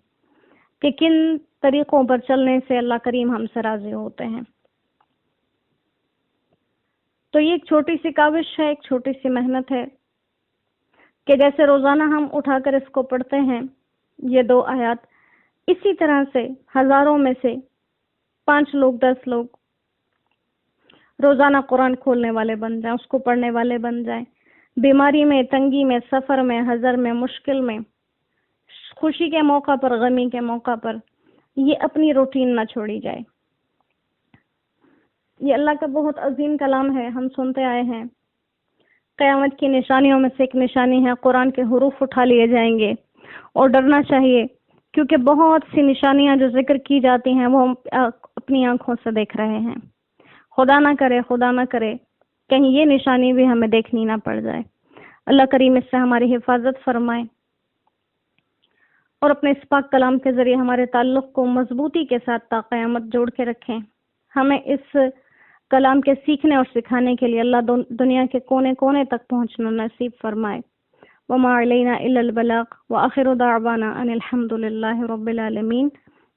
کہ کن طریقوں پر چلنے سے اللہ کریم ہم سے راضی ہوتے ہیں۔ تو یہ ایک چھوٹی سی کاوش ہے، ایک چھوٹی سی محنت ہے کہ جیسے روزانہ ہم اٹھا کر اس کو پڑھتے ہیں، یہ 2 آیات، اسی طرح سے ہزاروں میں سے 5 لوگ 10 لوگ روزانہ قرآن کھولنے والے بن جائیں، اس کو پڑھنے والے بن جائیں۔ بیماری میں، تنگی میں، سفر میں، حضر میں، مشکل میں، خوشی کے موقع پر، غمی کے موقع پر، یہ اپنی روٹین نہ چھوڑی جائے۔ یہ اللہ کا بہت عظیم کلام ہے، ہم سنتے آئے ہیں۔ قیامت کی نشانیوں میں سے ایک نشانی ہے قرآن کے حروف اٹھا لیے جائیں گے، اور ڈرنا چاہیے کیونکہ بہت سی نشانیاں جو ذکر کی جاتی ہیں وہ ہم اپنی آنکھوں سے دیکھ رہے ہیں۔ خدا نہ کرے، خدا نہ کرے کہیں یہ نشانی بھی ہمیں دیکھنی نہ پڑ جائے۔ اللہ کریم اس سے ہماری حفاظت فرمائے اور اپنے اس پاک کلام کے ذریعے ہمارے تعلق کو مضبوطی کے ساتھ تا قیامت جوڑ کے رکھیں۔ ہمیں اس کلام کے سیکھنے اور سکھانے کے لیے اللہ دنیا کے کونے کونے تک پہنچنا نصیب فرمائے۔ وما علینا الا البلاغ وآخر دعوانا ان الحمد للہ رب العالمین۔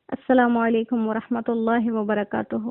السلام علیکم ورحمۃ اللہ وبرکاتہ۔